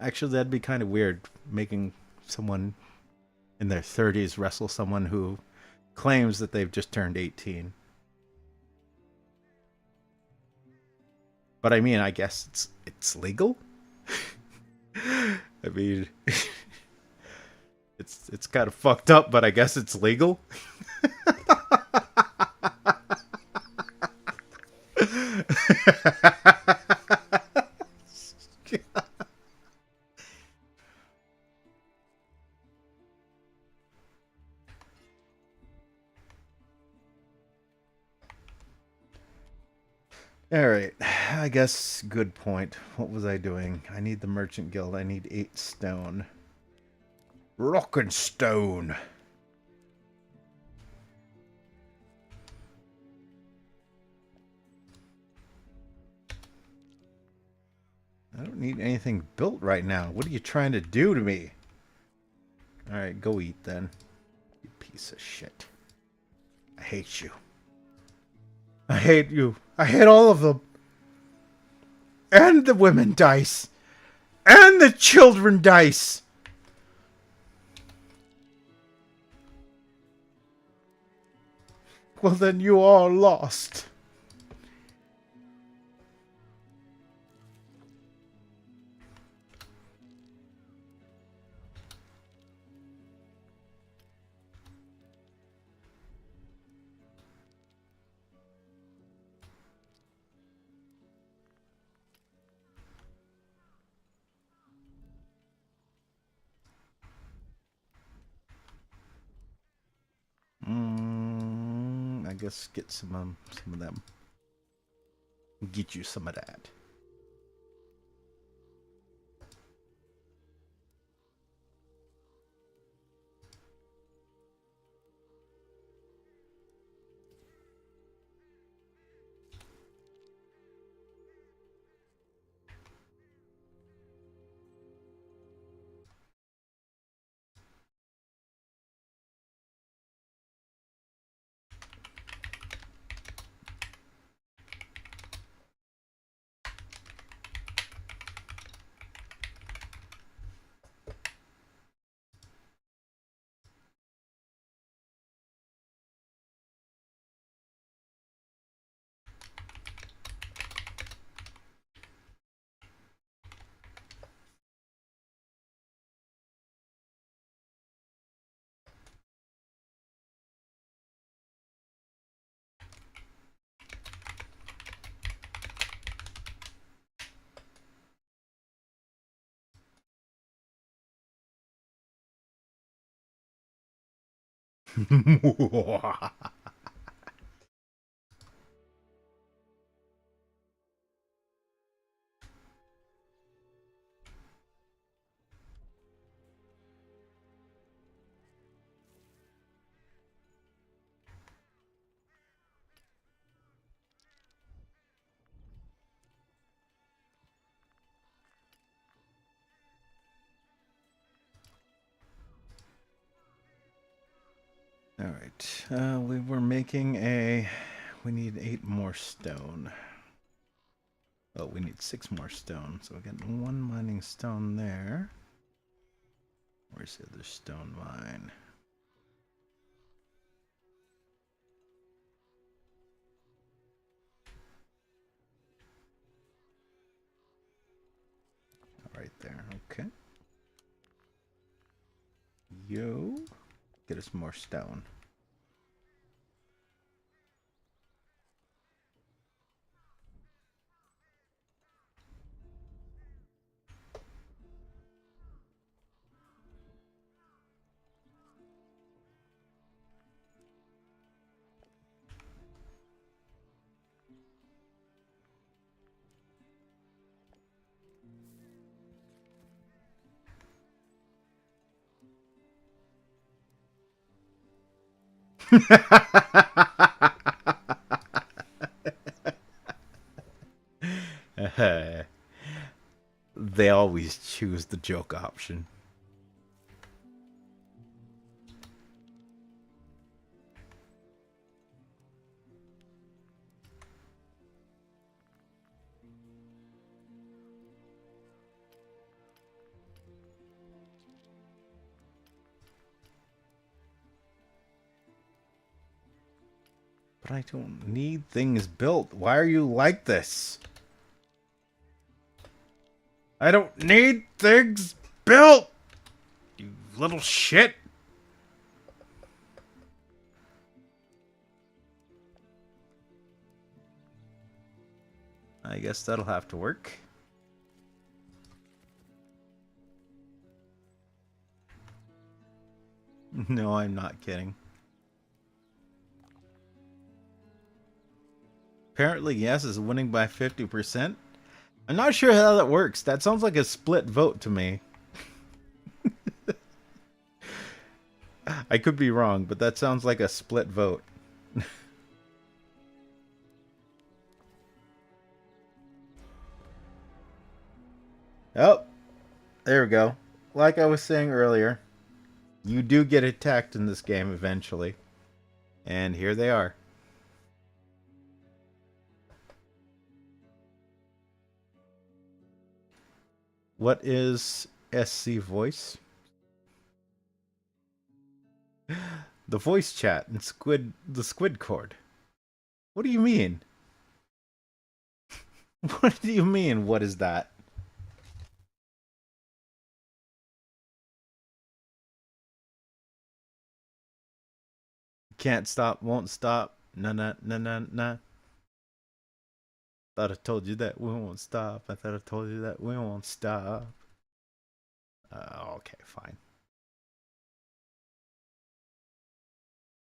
Actually, that'd be kind of weird, making someone in their 30s wrestle someone who claims that they've just turned 18. But I mean, I guess it's legal. I mean, it's kind of fucked up, but I guess it's legal. All right, I guess good point. What was I doing? I need the merchant guild. I need 8 stone. Rock and stone. I don't need anything built right now. What are you trying to do to me? All right, go eat then. You piece of shit. I hate you. I hate you. I hate all of them. And the women dice. And the children dice. Well, then you are lost. I guess get some of them. Get you some of that. All right. We were making a... We need 8 more stone. Oh, we need 6 more stone. So we're getting 1 mining stone there. Where's the other stone mine? Right there. Okay. Yo. Get us more stone. They always choose the joke option. But I don't need things built. Why are you like this? I don't need things built! You little shit! I guess that'll have to work. No, I'm not kidding. Apparently, yes is winning by 50%. I'm not sure how that works. That sounds like a split vote to me. I could be wrong, but that sounds like a split vote. Oh, there we go. Like I was saying earlier, you do get attacked in this game eventually. And here they are. What is SC voice? The voice chat in the Squid cord. What do you mean? What do you mean? What is that? Can't stop, won't stop. Nah, nah, nah, nah, nah. Thought I told you that we won't stop. I thought I told you that we won't stop. Okay, fine.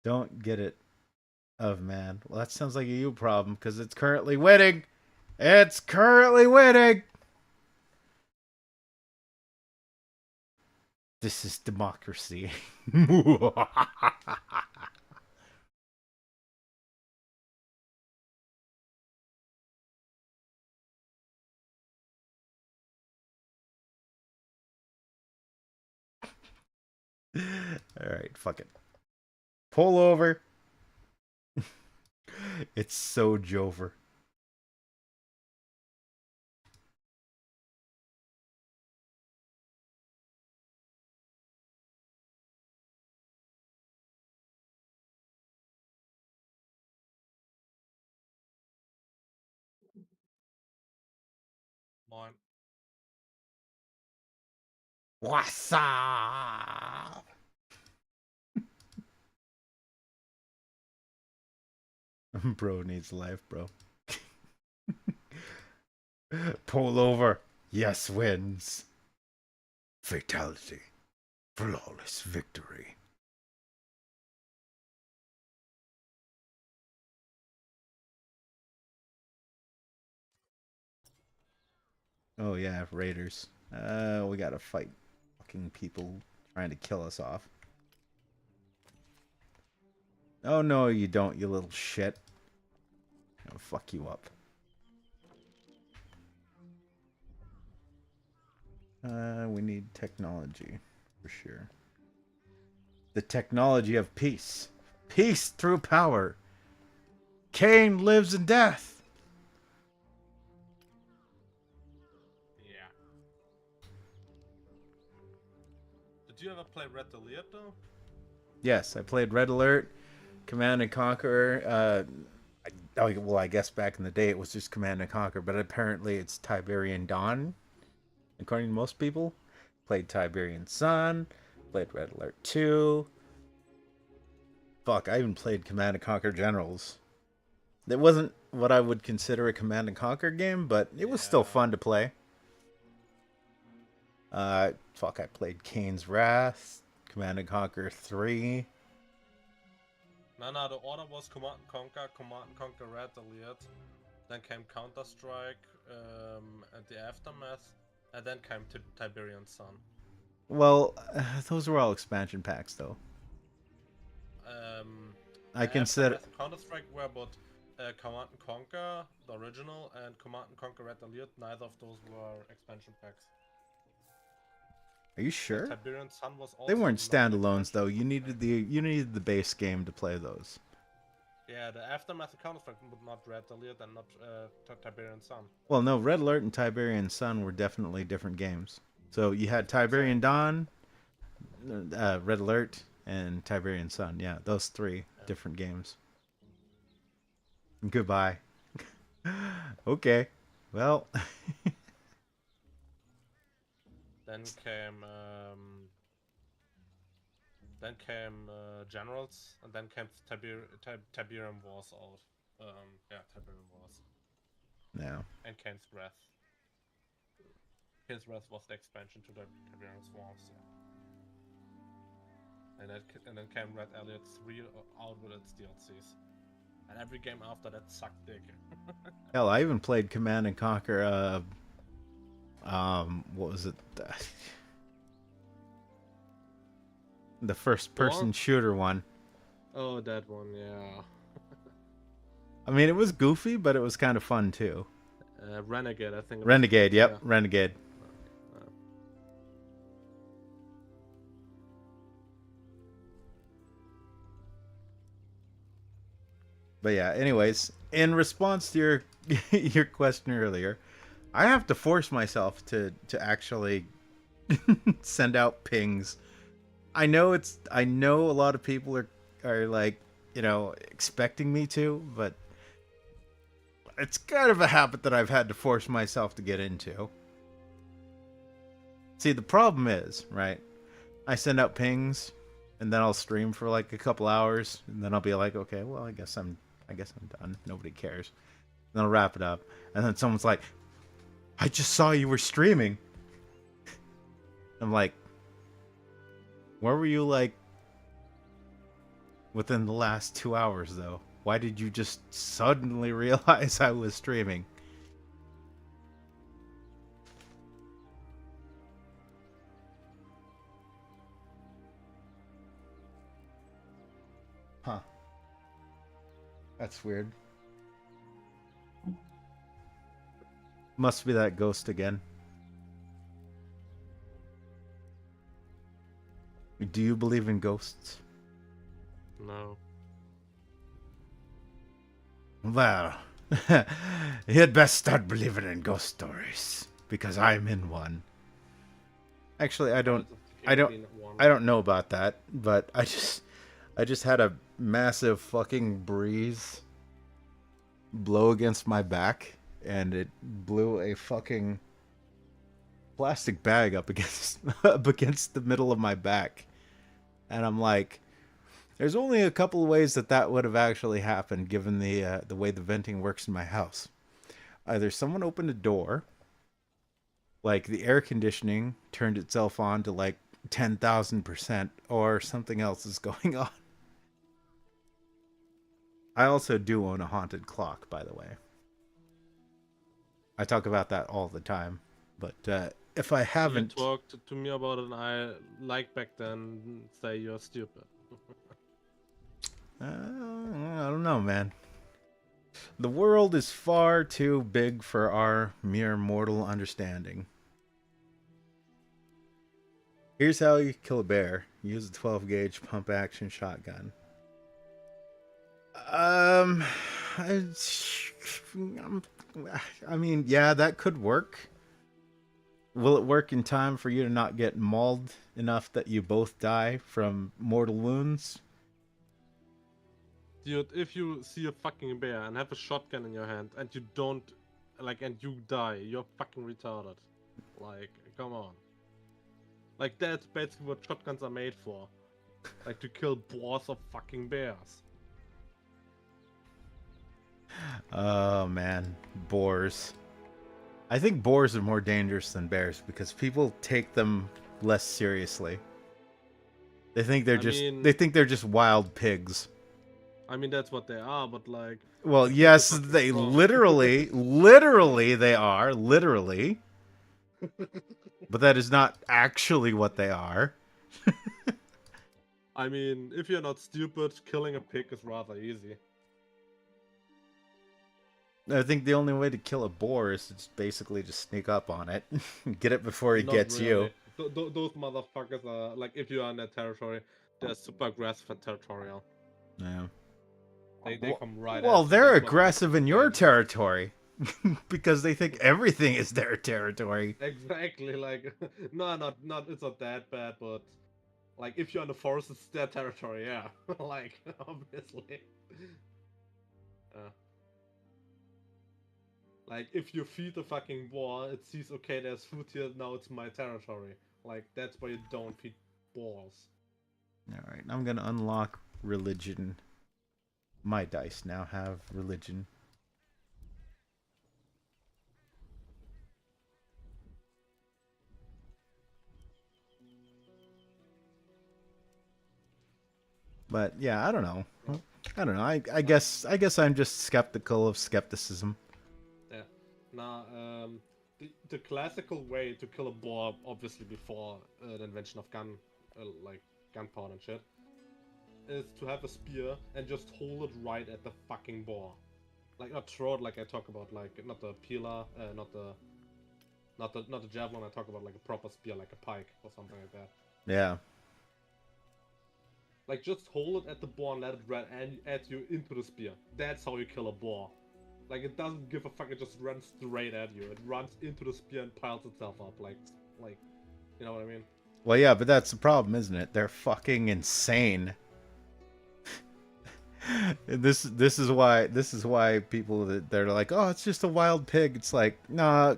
Don't get it. Oh, man. Well, that sounds like a you problem because it's currently winning. It's currently winning. This is democracy. Alright, fuck it. Pull over. It's so Jover. Mine. What's up? Bro needs life, bro. Pull over. Yes wins. Fatality. Flawless victory. Oh yeah, raiders. We gotta fight fucking people trying to kill us off. Oh no, you don't, you little shit. I'll fuck you up. We need technology, for sure. The technology of peace. Peace through power. Cain lives in death. Yeah. Did you ever play Red Alert though? Yes, I played Red Alert, Command and Conquer. Well, I guess back in the day it was just Command and Conquer, but apparently it's Tiberian Dawn, according to most people. Played Tiberian Sun, played Red Alert 2. Fuck, I even played Command and Conquer Generals. It wasn't what I would consider a Command and Conquer game, but it was still fun to play. Fuck, I played Kane's Wrath, Command and Conquer 3. No, the order was Command and Conquer Red Alert. Then came Counter-Strike, and the Aftermath, and then came Tiberian Sun. Well, those were all expansion packs, though. I consider Counter-Strike were both Command and Conquer, the original, and Command and Conquer Red Alert. Neither of those were expansion packs. Are you sure? Tiberian Sun was also they weren't standalones, though. You needed the base game to play those. Yeah, the Aftermath of Counter-Strike, but not Red Alert and not Tiberian Sun. Well, no, Red Alert and Tiberian Sun were definitely different games. So you had Tiberian Dawn, Red Alert, and Tiberian Sun. Yeah, those three different games. Goodbye. Okay. Well, Then came generals, and then came Tiberium Wars out. Tiberium Wars, no. and Kane's Wrath. Kane's Wrath was the expansion to the Tiberium Wars. And then came Red Alert 3 out with its DLCs. And every game after that sucked dick. Hell, I even played Command and Conquer. What was it? The first-person shooter one. Oh, that one, yeah. I mean, it was goofy, but it was kind of fun too. Renegade, I think. Renegade, yep, yeah. Renegade. But yeah, anyways, in response to your your question earlier, I have to force myself to actually send out pings. I know a lot of people are like, expecting me to, but it's kind of a habit that I've had to force myself to get into. See, the problem is, right? I send out pings and then I'll stream for like a couple hours and then I'll be like, okay, well, I guess I'm done. Nobody cares. And then I'll wrap it up. And then someone's like, I just saw you were streaming. I'm like, where were you like within the last 2 hours though? Why did you just suddenly realize I was streaming? Huh. That's weird. Must be that ghost again. Do you believe in ghosts? No. Well, you'd best start believing in ghost stories because I'm in one. Actually, I don't know about that, but I just had a massive fucking breeze blow against my back and it blew a fucking plastic bag up against up against the middle of my back. And I'm like, there's only a couple of ways that would have actually happened given the way the venting works in my house. Either someone opened a door, like the air conditioning turned itself on to like 10,000%, or something else is going on. I also do own a haunted clock, by the way. I talk about that all the time, but if I haven't... You talked to me about it and I, like back then, say you're stupid. I don't know, man. The world is far too big for our mere mortal understanding. Here's how you kill a bear. Use a 12-gauge pump-action shotgun. I mean, yeah, that could work. Will it work in time for you to not get mauled enough that you both die from mortal wounds? Dude, if you see a fucking bear and have a shotgun in your hand and you don't, and you die, you're fucking retarded. Like, come on. Like, that's basically what shotguns are made for. Like, to kill boars of fucking bears. Oh, man. Boars. I think boars are more dangerous than bears because people take them less seriously. They think they're just wild pigs. I mean, that's what they are, but like... Well, yes, they literally they are, literally. But that is not actually what they are. I mean, if you're not stupid, killing a pig is rather easy. I think the only way to kill a boar is to basically just sneak up on it. Get it before he gets you. Those motherfuckers are, like, if you are in their territory, they're super aggressive and territorial. Yeah. They come right Well, they're aggressive in your territory. Because they think everything is their territory. Exactly, like, no, it's not that bad, but, like, if you're in the forest, it's their territory, yeah. Like, obviously. Like, if you feed a fucking boar, it sees, okay, there's food here, now it's my territory. Like, that's why you don't feed boars. Alright, I'm gonna unlock religion. My dice now have religion. But yeah, I don't know. I don't know. I guess I'm just skeptical of skepticism. Yeah. Now, the classical way to kill a boar, obviously before the invention of like gunpowder and shit, is to have a spear and just hold it right at the fucking boar. Like, not throw it like I talk about, like, not the peeler, not the javelin. I talk about like a proper spear, like a pike or something like that. Yeah. Like, just hold it at the boar and let it run at you into the spear. That's how you kill a boar. Like, it doesn't give a fuck, it just runs straight at you. It runs into the spear and piles itself up, like, you know what I mean? Well, yeah, but that's the problem, isn't it? They're fucking insane. This is why people they're like, oh, it's just a wild pig. It's like, nah.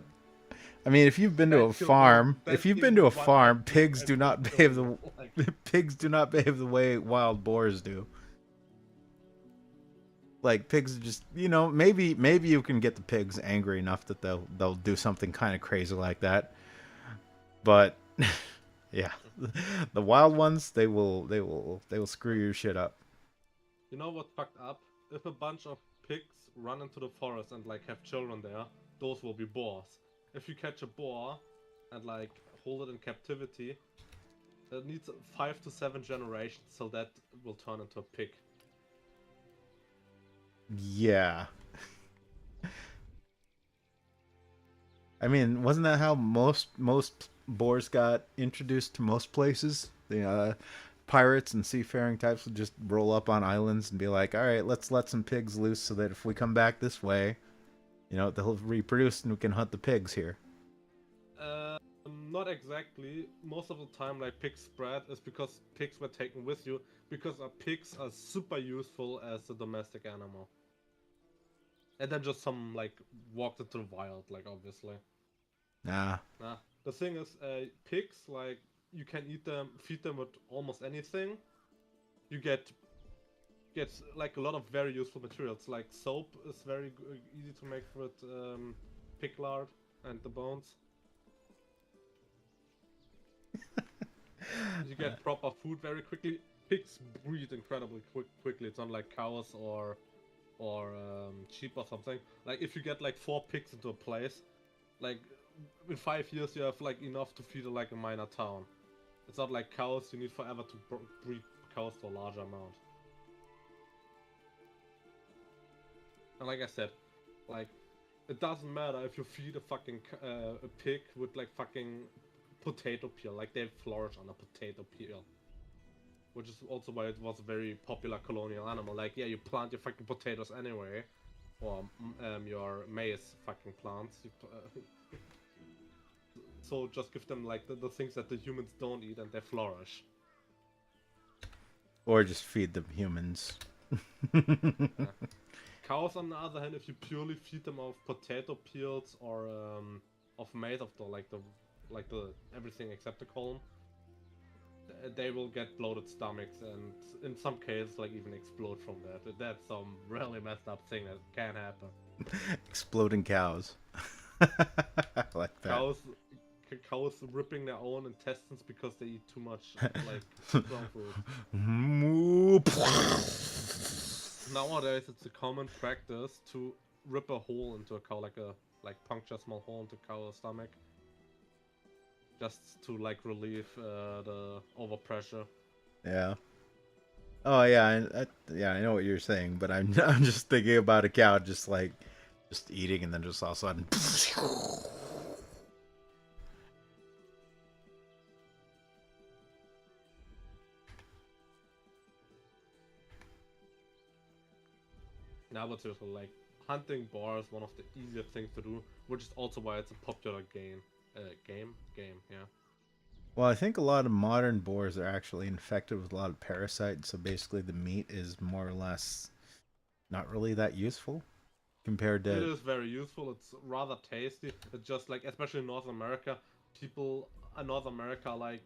I mean, if you've been to a farm, pigs do not behave the pigs do not behave the way wild boars do. Like, pigs just, maybe you can get the pigs angry enough that they'll do something kind of crazy like that. But yeah, the wild ones, they will screw your shit up. You know what's fucked up? If a bunch of pigs run into the forest and like have children there, those will be boars. If you catch a boar and like hold it in captivity, it needs 5 to 7 generations so that will turn into a pig. Yeah. I mean, wasn't that how most boars got introduced to most places? The pirates and seafaring types would just roll up on islands and be like, all right, let's let some pigs loose so that if we come back this way, they'll reproduce and we can hunt the pigs here. Not exactly. Most of the time, like, pigs spread is because pigs were taken with you, because pigs are super useful as a domestic animal. And then just some, like, walked into the wild, like, obviously. Nah. The thing is, pigs, like, you can feed them with almost anything. You get like a lot of very useful materials. Like, soap is very easy to make with pig lard and the bones. You get proper food very quickly. Pigs breed incredibly quickly. It's not like cows or sheep or something. Like, if you get like 4 pigs into a place, like in 5 years you have like enough to feed like a minor town. It's not like cows. You need forever to breed cows to a larger amount. And like I said, like, it doesn't matter if you feed a fucking a pig with like fucking potato peel. Like, they flourish on a potato peel, which is also why it was a very popular colonial animal. Like, yeah, you plant your fucking potatoes anyway, or your maize fucking plants. So just give them like the things that the humans don't eat and they flourish. Or just feed them humans. Yeah. Cows, on the other hand, if you purely feed them of potato peels or of maize, of the everything except the colon, they will get bloated stomachs and in some cases like even explode from that. That's some really messed up thing that can happen. Exploding cows. Like that. Cows ripping their own intestines because they eat too much like strong food. Nowadays, it's a common practice to rip a hole into a cow, like puncture a small hole into a cow's stomach, just to like relieve the overpressure. Yeah. Oh yeah, I know what you're saying, but I'm just thinking about a cow just eating and then just all of a sudden. Now, but seriously, like, hunting boar is one of the easiest things to do, which is also why it's a popular game. Yeah. Well, I think a lot of modern boars are actually infected with a lot of parasites, so basically the meat is more or less not really that useful. compared It to. is very useful. It's rather tasty. It's just like, especially in North America, people in North America like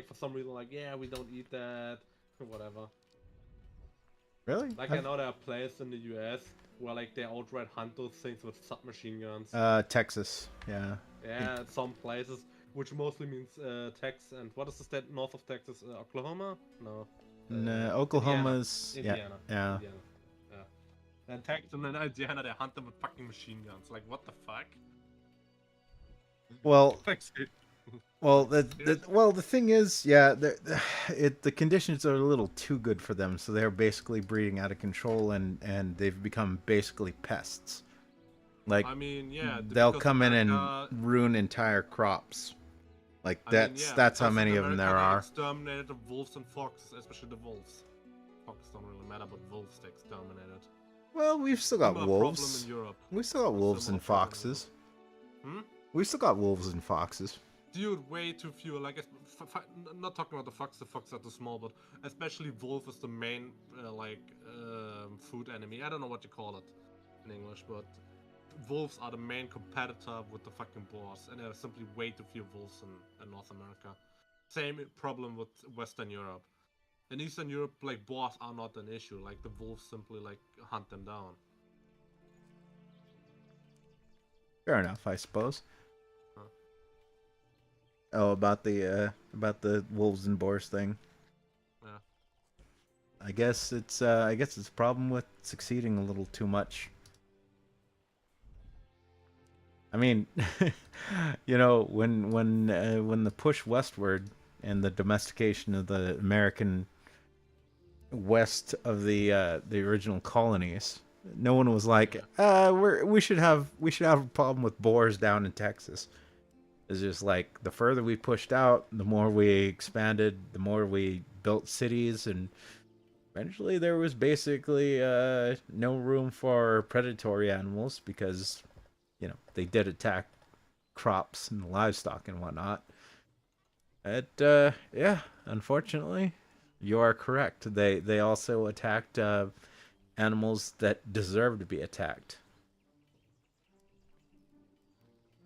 for some reason like, yeah, we don't eat that, whatever. Really? Like I know there are places in the U.S. where like they outright hunt those things with submachine guns. Texas. Yeah. Yeah, some places, which mostly means Texas. And what is the state north of Texas? Oklahoma? No. No, Indiana. Oklahoma's. Yeah. Indiana. Yeah. Indiana. Yeah. And Texas and then Indiana, they hunt them with fucking machine guns. Like, what the fuck? Well, Like, well, seriously? the thing is, yeah, the conditions are a little too good for them, so they're basically breeding out of control, and they've become basically pests. Like I mean, yeah, they'll because come in and America. ruin entire crops. Like I mean, yeah, that's how because in many of them America there they are. exterminated the wolves and foxes, especially the wolves. Foxes don't really matter, but wolves they exterminated. Well, we've still got Similar problem in wolves. Europe. We still got A wolves similar and problem in foxes. Europe. Hmm? We still got wolves and foxes. Dude, way too few. Like, not talking about the fox. The fox are too small, but especially wolf is the main food enemy. I don't know what you call it in English, but wolves are the main competitor with the fucking boars, and there are simply way too few wolves in North America. Same problem with Western Europe. In Eastern Europe, like boars are not an issue. Like the wolves simply like hunt them down. Fair enough, I suppose. Huh. Oh, about the wolves and boars thing. Yeah. I guess it's a problem with succeeding a little too much. I mean, you know, when the push westward and the domestication of the American west of the original colonies, no one was like, we should have a problem with boars down in Texas. It's just like the further we pushed out, the more we expanded, the more we built cities, and eventually there was basically no room for predatory animals because, you know, they did attack crops and livestock and whatnot. Yeah, unfortunately, you are correct. They also attacked animals that deserve to be attacked.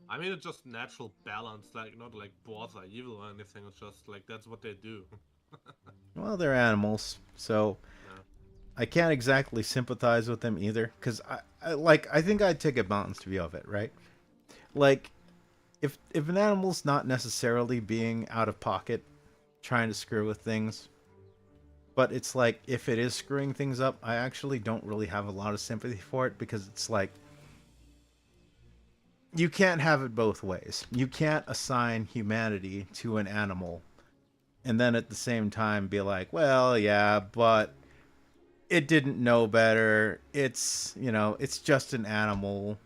I mean, it's just natural balance. Like, not like boars are evil or anything. It's just like that's what they do. Well, they're animals, so Yeah. I can't exactly sympathize with them either. Because I think I'd take a balanced view of it, right? Like, if an animal's not necessarily being out of pocket, trying to screw with things, but it's like if it is screwing things up, I actually don't really have a lot of sympathy for it because it's like you can't have it both ways. You can't assign humanity to an animal and then at the same time be like, well, yeah, but it didn't know better. It's, you know, it's just an animal.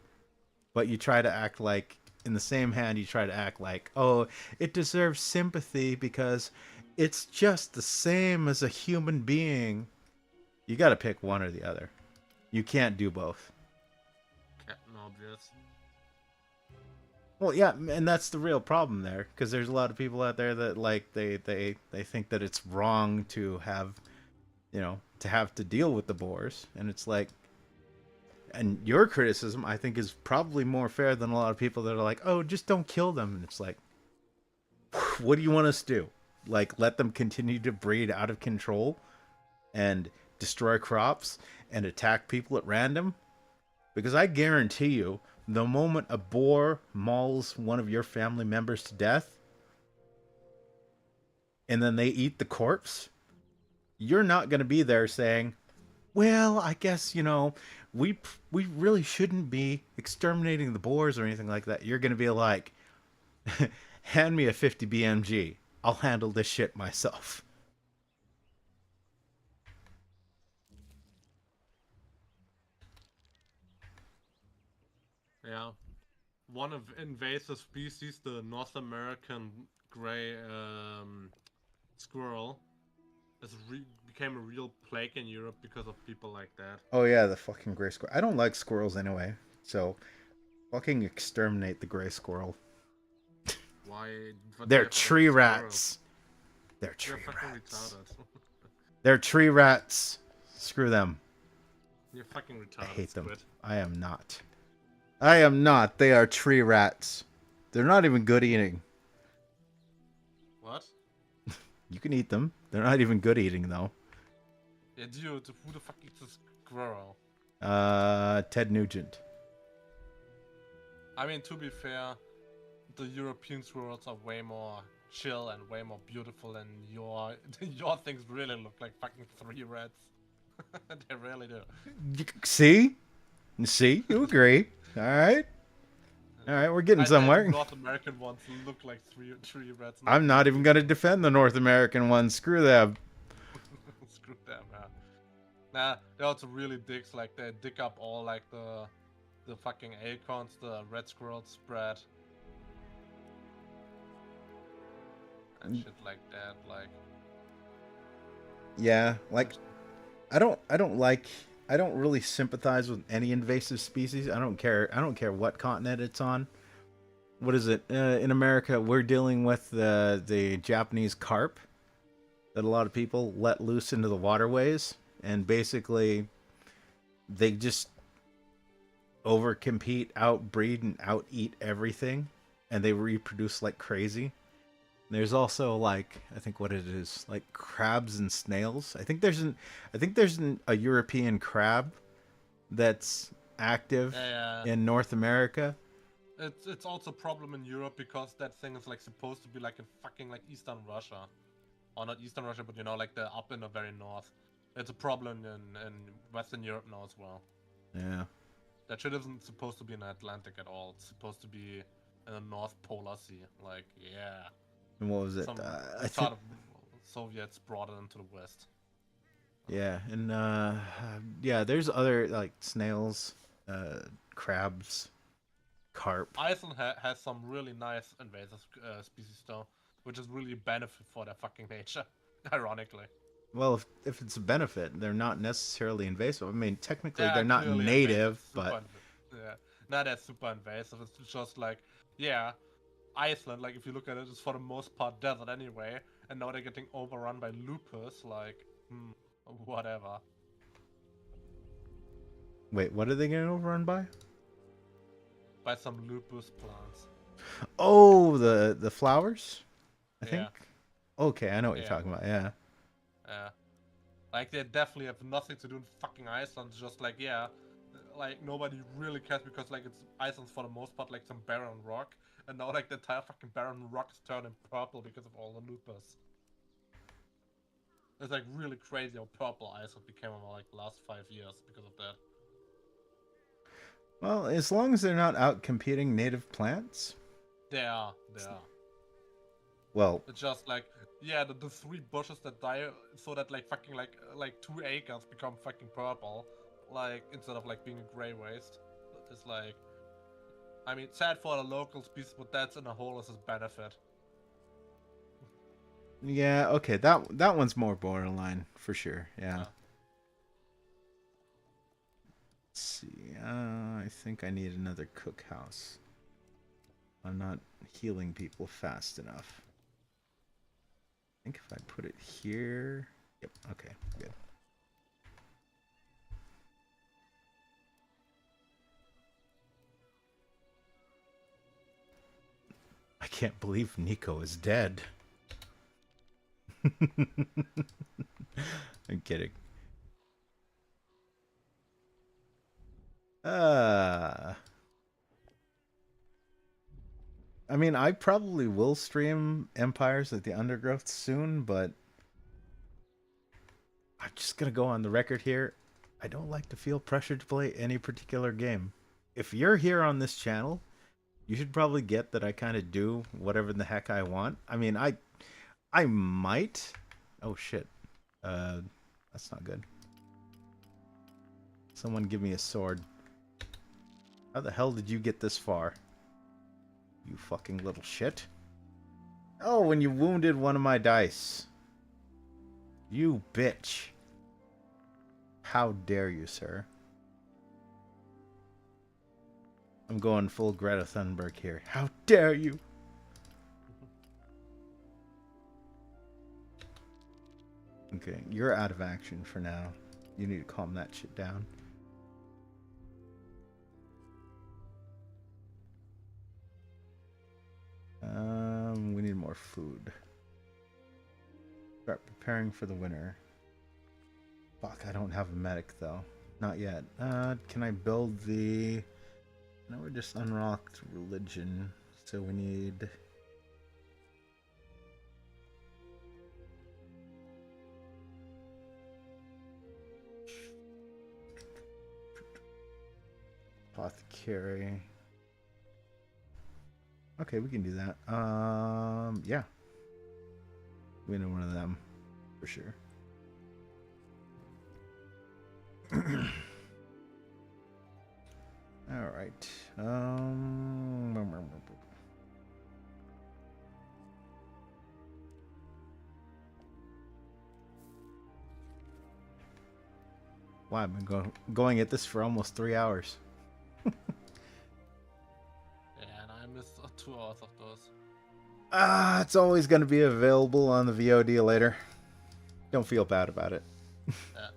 But you try to act like, in the same hand, you try to act like, oh, it deserves sympathy because it's just the same as a human being. You got to pick one or the other. You can't do both. Captain Obvious. Well, yeah, and that's the real problem there, because there's a lot of people out there that like they think that it's wrong to have, you know, to have to deal with the boars, and it's like, and your criticism I think is probably more fair than a lot of people that are like, oh, just don't kill them, and it's like, what do you want us to do? Like, let them continue to breed out of control and destroy crops and attack people at random? Because I guarantee you, the moment a boar mauls one of your family members to death and then they eat the corpse, you're not going to be there saying, well, I guess, you know, we really shouldn't be exterminating the boars or anything like that. You're going to be like, hand me a 50 BMG. I'll handle this shit myself. Yeah. One of invasive species, the North American gray squirrel, became a real plague in Europe because of people like that. Oh yeah, the fucking gray squirrel. I don't like squirrels anyway, so fucking exterminate the gray squirrel. Why? What do you They're have tree against rats. They're squirrels? You're tree fucking rats. retarded. They're tree rats. Screw them. You're fucking retarded, I hate them. Squid. I am not. I am not. They are tree rats. They're not even good eating. What? You can eat them. They're not even good eating, though. Yeah, dude, who the fuck eats a squirrel? Ted Nugent. I mean, to be fair, the European squirrels are way more chill and way more beautiful, and your things really look like fucking tree rats. They really do. See? See? You agree. All right. All right, we're getting I said somewhere. the North American ones look like tree rats. I'm not even going to defend the North American ones. Screw them. Screw them, man. Nah, they also really dicks. Like they dig up all like the fucking acorns the red squirrels spread. And shit like that, like. Yeah, like I don't really sympathize with any invasive species. I don't care what continent it's on. What is it? In America, we're dealing with the Japanese carp that a lot of people let loose into the waterways, and basically they just overcompete, outbreed, and out eat everything, and they reproduce like crazy. There's also like I think what it is like crabs and snails. I think there's a European crab that's active in North America. It's also a problem in Europe because that thing is like supposed to be like in fucking like Eastern Russia. Or not Eastern Russia, but you know, like the up in the very north. It's a problem in Western Europe now as well. Yeah. That shit isn't supposed to be in the Atlantic at all. It's supposed to be in the North Polar Sea. Like, yeah. And what was it? Some I sort think. of Soviets brought it into the West. Yeah, and yeah, there's other like snails, crabs, carp. Iceland has some really nice invasive species though, which is really a benefit for their fucking nature, ironically. Well, if it's a benefit, they're not necessarily invasive. I mean, technically Yeah, they're not clearly native, invasive, but yeah, not that super invasive. It's just like, yeah, Iceland. Like if you look at it, it's for the most part desert anyway, and now they're getting overrun by lupus. Like, whatever. wait, what are they getting overrun by? By some lupus plants. Oh, the flowers, I Yeah. think. Okay, I know what you're Yeah. talking about. Yeah. Yeah. Like they definitely have nothing to do in fucking Iceland. It's just like, yeah, like nobody really cares because like it's Iceland's for the most part like some barren rock, and now like the entire fucking barren rock is turning purple because of all the lupus. It's like really crazy how purple Iceland became over like the last 5 years because of that. Well, as long as they're not out competing native plants. They are. Well, It's just like, yeah, the 3 bushes that die so that like fucking like 2 acres become fucking purple, like instead of like being a gray waste. It's like, I mean, sad for the local species, but that's in a whole as a benefit. yeah, okay, that one's more borderline for sure. Yeah. Let's see. I think I need another cookhouse. I'm not healing people fast enough. I think if I put it here. Yep. Okay. Good. I can't believe Nico is dead. I'm kidding. I mean, I probably will stream Empires at the Undergrowth soon, but I'm just gonna go on the record here. I don't like to feel pressured to play any particular game. If you're here on this channel, you should probably get that I kind of do whatever the heck I want. I mean, I might. Oh shit. That's not good. Someone give me a sword. How the hell did you get this far? You fucking little shit. Oh, when you wounded one of my dice. You bitch. How dare you, sir? I'm going full Greta Thunberg here. How dare you? Okay, you're out of action for now. You need to calm that shit down. We need more food. Start preparing for the winter. Fuck, I don't have a medic though. Not yet. Can I build the... No, we're just unlocked religion. So we need... Apothecary. Okay, we can do that. Yeah. We need one of them. For sure. Alright. Wow, I've been going at this for almost 3 hours. Yeah, and I missed 2 hours of those. It's always going to be available on the VOD later. Don't feel bad about it. Yeah,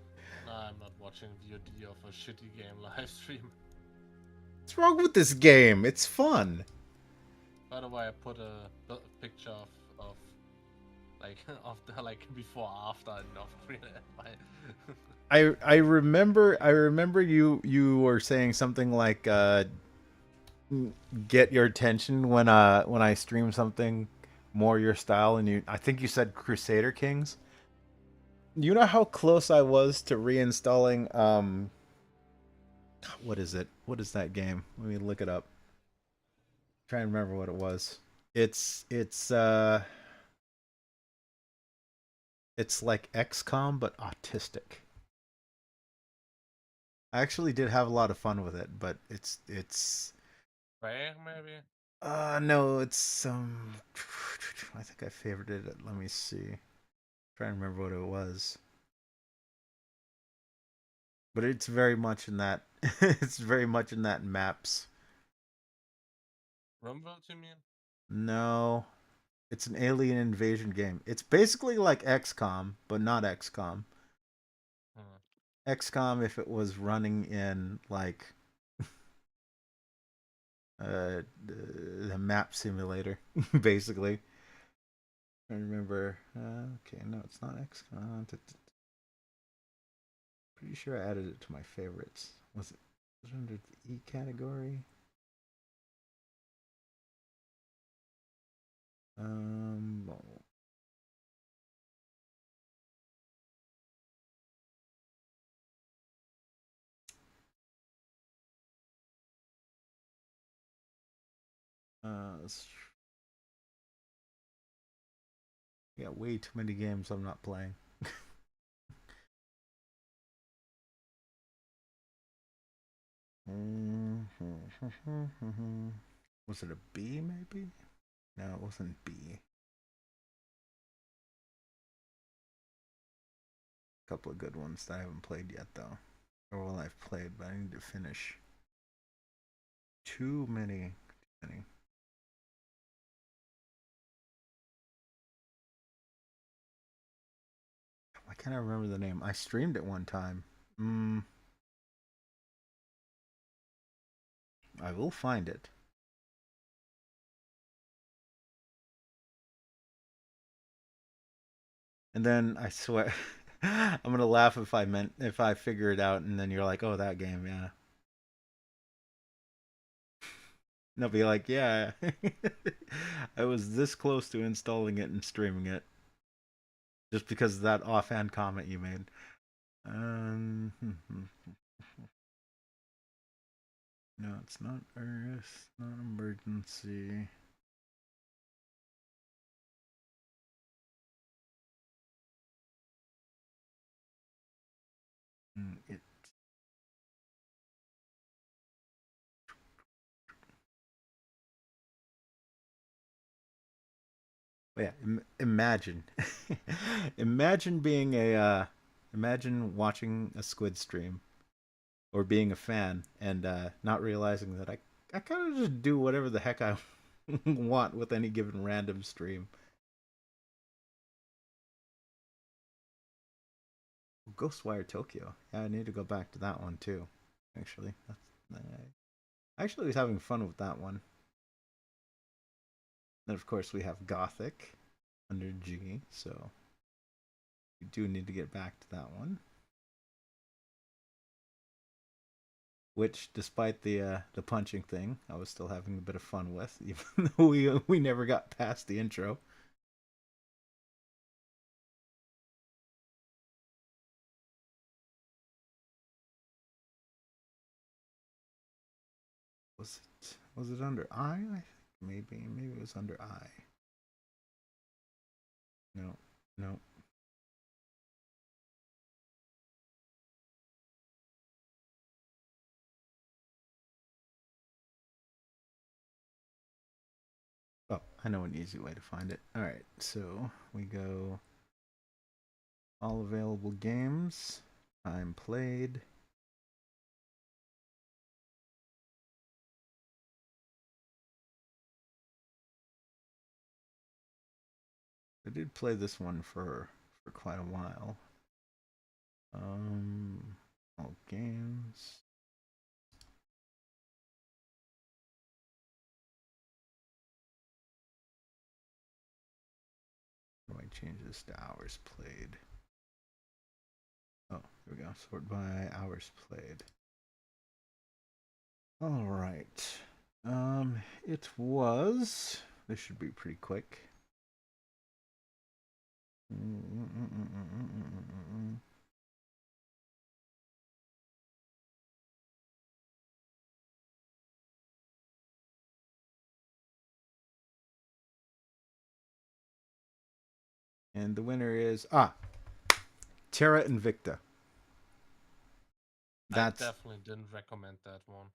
no, I'm not watching VOD of a shitty game live stream. What's wrong with this game? It's fun. By the way, I put a picture of like of the like before after and of screen. I remember you were saying something like get your attention when I stream something more your style, and I think you said Crusader Kings. You know how close I was to reinstalling what is it? What is that game? Let me look it up. Try and remember what it was. It's like XCOM but autistic. I actually did have a lot of fun with it, but it's Rare maybe. No, it's I think I favorited it. Let me see. Try and remember what it was. But it's very much in that it's very much in that maps. Rumble, you mean? No. It's an alien invasion game. It's basically like XCOM, but not XCOM. XCOM if it was running in like the map simulator, basically. I remember. Okay, no, it's not XCOM. Pretty sure I added it to my favorites. Was it under the E category? Well, yeah, way too many games I'm not playing. Was it a B maybe? No, it wasn't B. A couple of good ones that I haven't played yet though. Or well, I've played, but I need to finish. Too many. Too many. Why can't I remember the name? I streamed it one time. I will find it. And then I swear, I'm gonna laugh if I figure it out, and then you're like, "Oh, that game, yeah." And I'll be like, "Yeah, I was this close to installing it and streaming it, just because of that offhand comment you made." Um, no, it's not Earth, not emergency. It. But yeah, imagine, imagine being imagine watching a Squid stream or being a fan and not realizing that I kind of just do whatever the heck I want with any given random stream. Ghostwire Tokyo. Yeah, I need to go back to that one too. Actually, I actually was having fun with that one. Then of course we have Gothic under G, so we do need to get back to that one. Which, despite the punching thing, I was still having a bit of fun with, even though we never got past the intro. Was it under I? I think maybe it was under I. No, no. Oh, I know an easy way to find it. All right, so we go all available games, time played. I did play this one for quite a while. All games. How do I change this to hours played? Oh, here we go. Sort by hours played. All right. It was. This should be pretty quick. And the winner is Terra Invicta. That's... I definitely didn't recommend that one.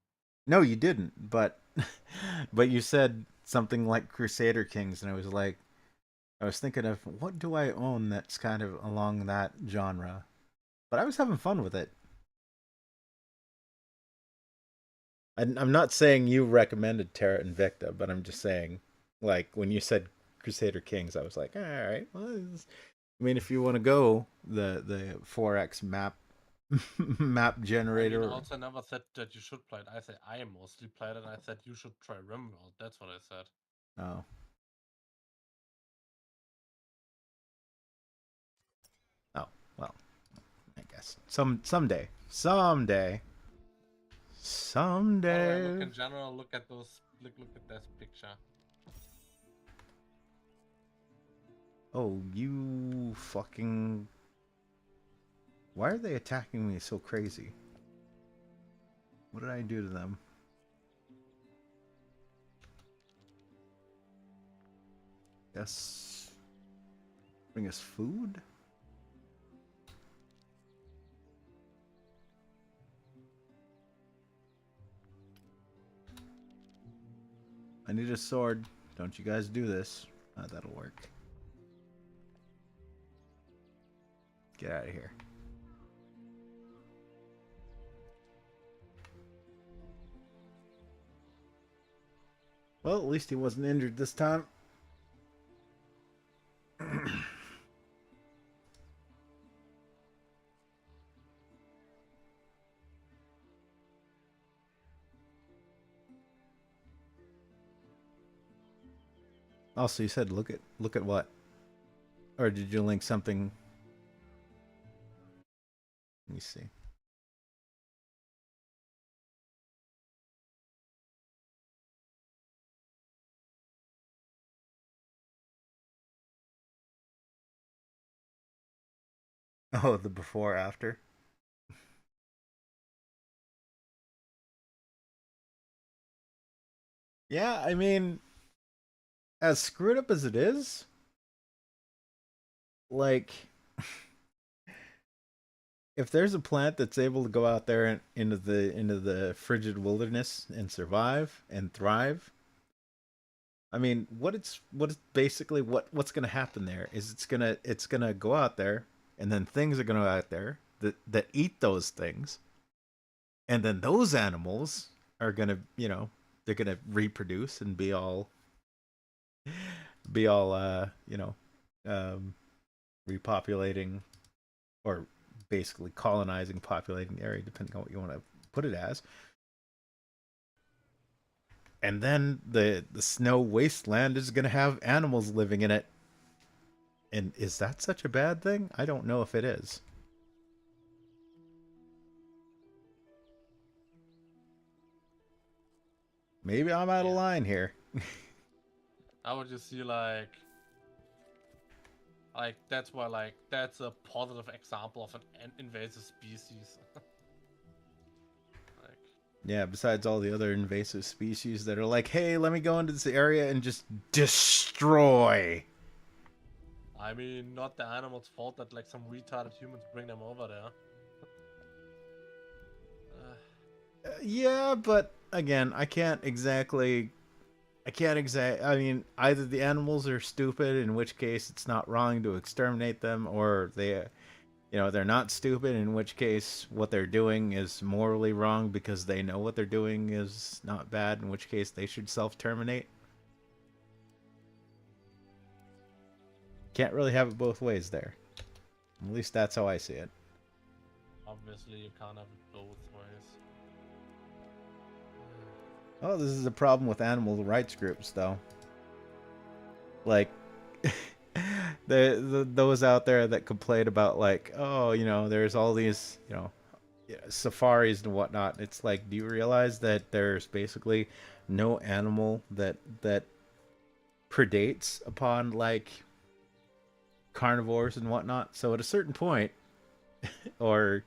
No, you didn't, but but you said something like Crusader Kings, and I was thinking of what do I own that's kind of along that genre. But I was having fun with it. I'm not saying you recommended Terra Invicta, but I'm just saying, like, when you said Crusader Kings, I was like, all right, well, I mean, if you want to go the 4X map generator. I also never said that you should play it. I said I mostly played it, and I said you should try RimWorld. That's what I said. Oh. Oh, well, I guess someday. Someday. Look in general. Look at those. Look at this picture. Oh, you fucking. Why are they attacking me so crazy? What did I do to them? Yes. Bring us food? I need a sword. Don't you guys do this. That'll work. Get out of here. Well, at least he wasn't injured this time. Also, you said look at what? Or did you link something? Let me see. Oh, the before after. Yeah, I mean, as screwed up as it is, like if there's a plant that's able to go out there and into the frigid wilderness and survive and thrive, I mean, what's basically what's going to happen there is it's going to go out there, and then things are going to go out there that eat those things, and then those animals are going to, they're going to reproduce and be all repopulating, or basically colonizing, populating the area, depending on what you want to put it as. And then the snow wasteland is going to have animals living in it. And is that such a bad thing? I don't know if it is. Maybe I'm out of Yeah. line here. I would just see like that's why like that's a positive example of an invasive species. Like, Yeah, besides all the other invasive species that are like, hey, let me go into this area and just destroy. I mean, not the animal's fault that like some retarded humans bring them over there. Yeah, but again, I mean, either the animals are stupid, in which case it's not wrong to exterminate them, or they're not stupid, in which case what they're doing is morally wrong because they know what they're doing is not bad, in which case they should self-terminate. Can't really have it both ways there. At least that's how I see it. Obviously, you can't have it both ways. Oh, this is a problem with animal rights groups, though. Like, those out there that complain about like, oh, there's all these, safaris and whatnot. It's like, do you realize that there's basically no animal that predates upon like carnivores and whatnot? So at a certain point, or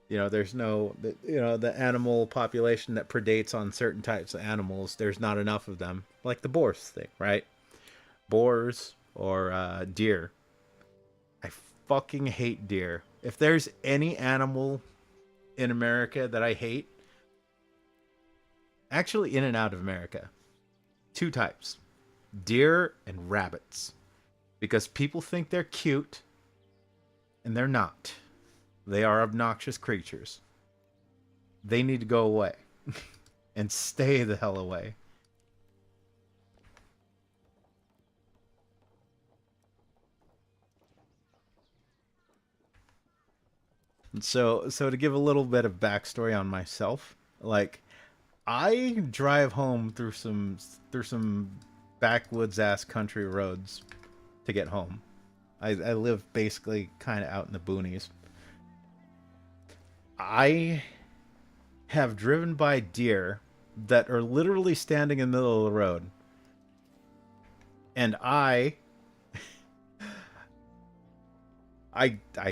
there's no, the animal population that predates on certain types of animals. There's not enough of them, like the boars thing, right? Boars or deer. I fucking hate deer. If there's any animal in America that I hate, actually in and out of America, two types: deer and rabbits. Because people think they're cute, and they're not. They are obnoxious creatures. They need to go away. And stay the hell away. So to give a little bit of backstory on myself, like I drive home through some backwoods ass country roads to get home. I live basically kind of out in the boonies. I have driven by deer that are literally standing in the middle of the road, and I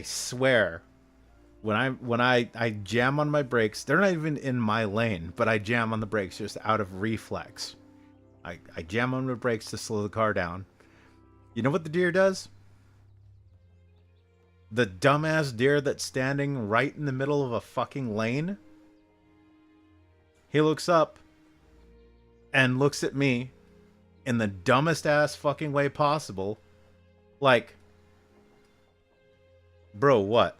swear when I jam on my brakes, they're not even in my lane, but I jam on the brakes just out of reflex. I jam on the brakes to slow the car down. You know what the deer does? The dumbass deer that's standing right in the middle of a fucking lane. He looks up and looks at me in the dumbest ass fucking way possible. Like, bro, what?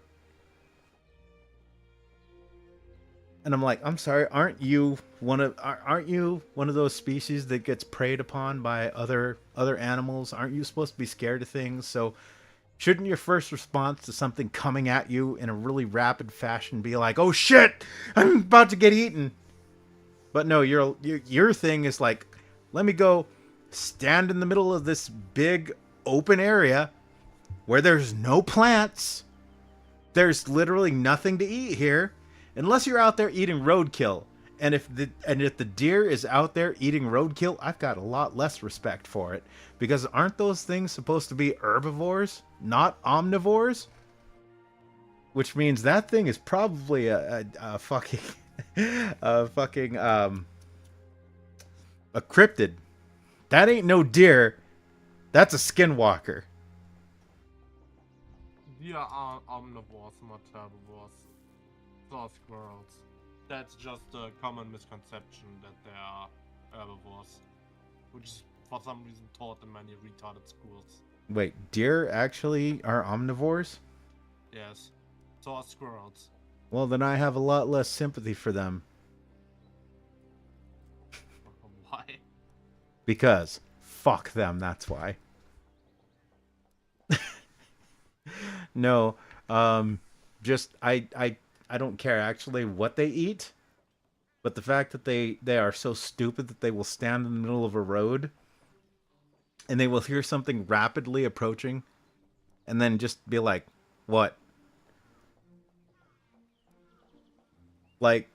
And I'm like, I'm sorry, aren't you one of those species that gets preyed upon by other animals? Aren't you supposed to be scared of things? So shouldn't your first response to something coming at you in a really rapid fashion be like, "Oh shit, I'm about to get eaten"? But no, your thing is like, let me go stand in the middle of this big open area where there's no plants. There's literally nothing to eat here, unless you're out there eating roadkill. And if the deer is out there eating roadkill, I've got a lot less respect for it, because aren't those things supposed to be herbivores, not omnivores? Which means that thing is probably a fucking a cryptid. That ain't no deer. That's a skinwalker. deer are omnivores, not herbivores. So are squirrels. That's just a common misconception that they are herbivores, which is for some reason taught in many retarded schools. Wait, deer actually are omnivores? Yes, so are squirrels. Well, then I have a lot less sympathy for them. Why? Because fuck them, that's why. No, just I don't care actually what they eat. But the fact that they are so stupid that they will stand in the middle of a road and they will hear something rapidly approaching and then just be like, "What?" Like,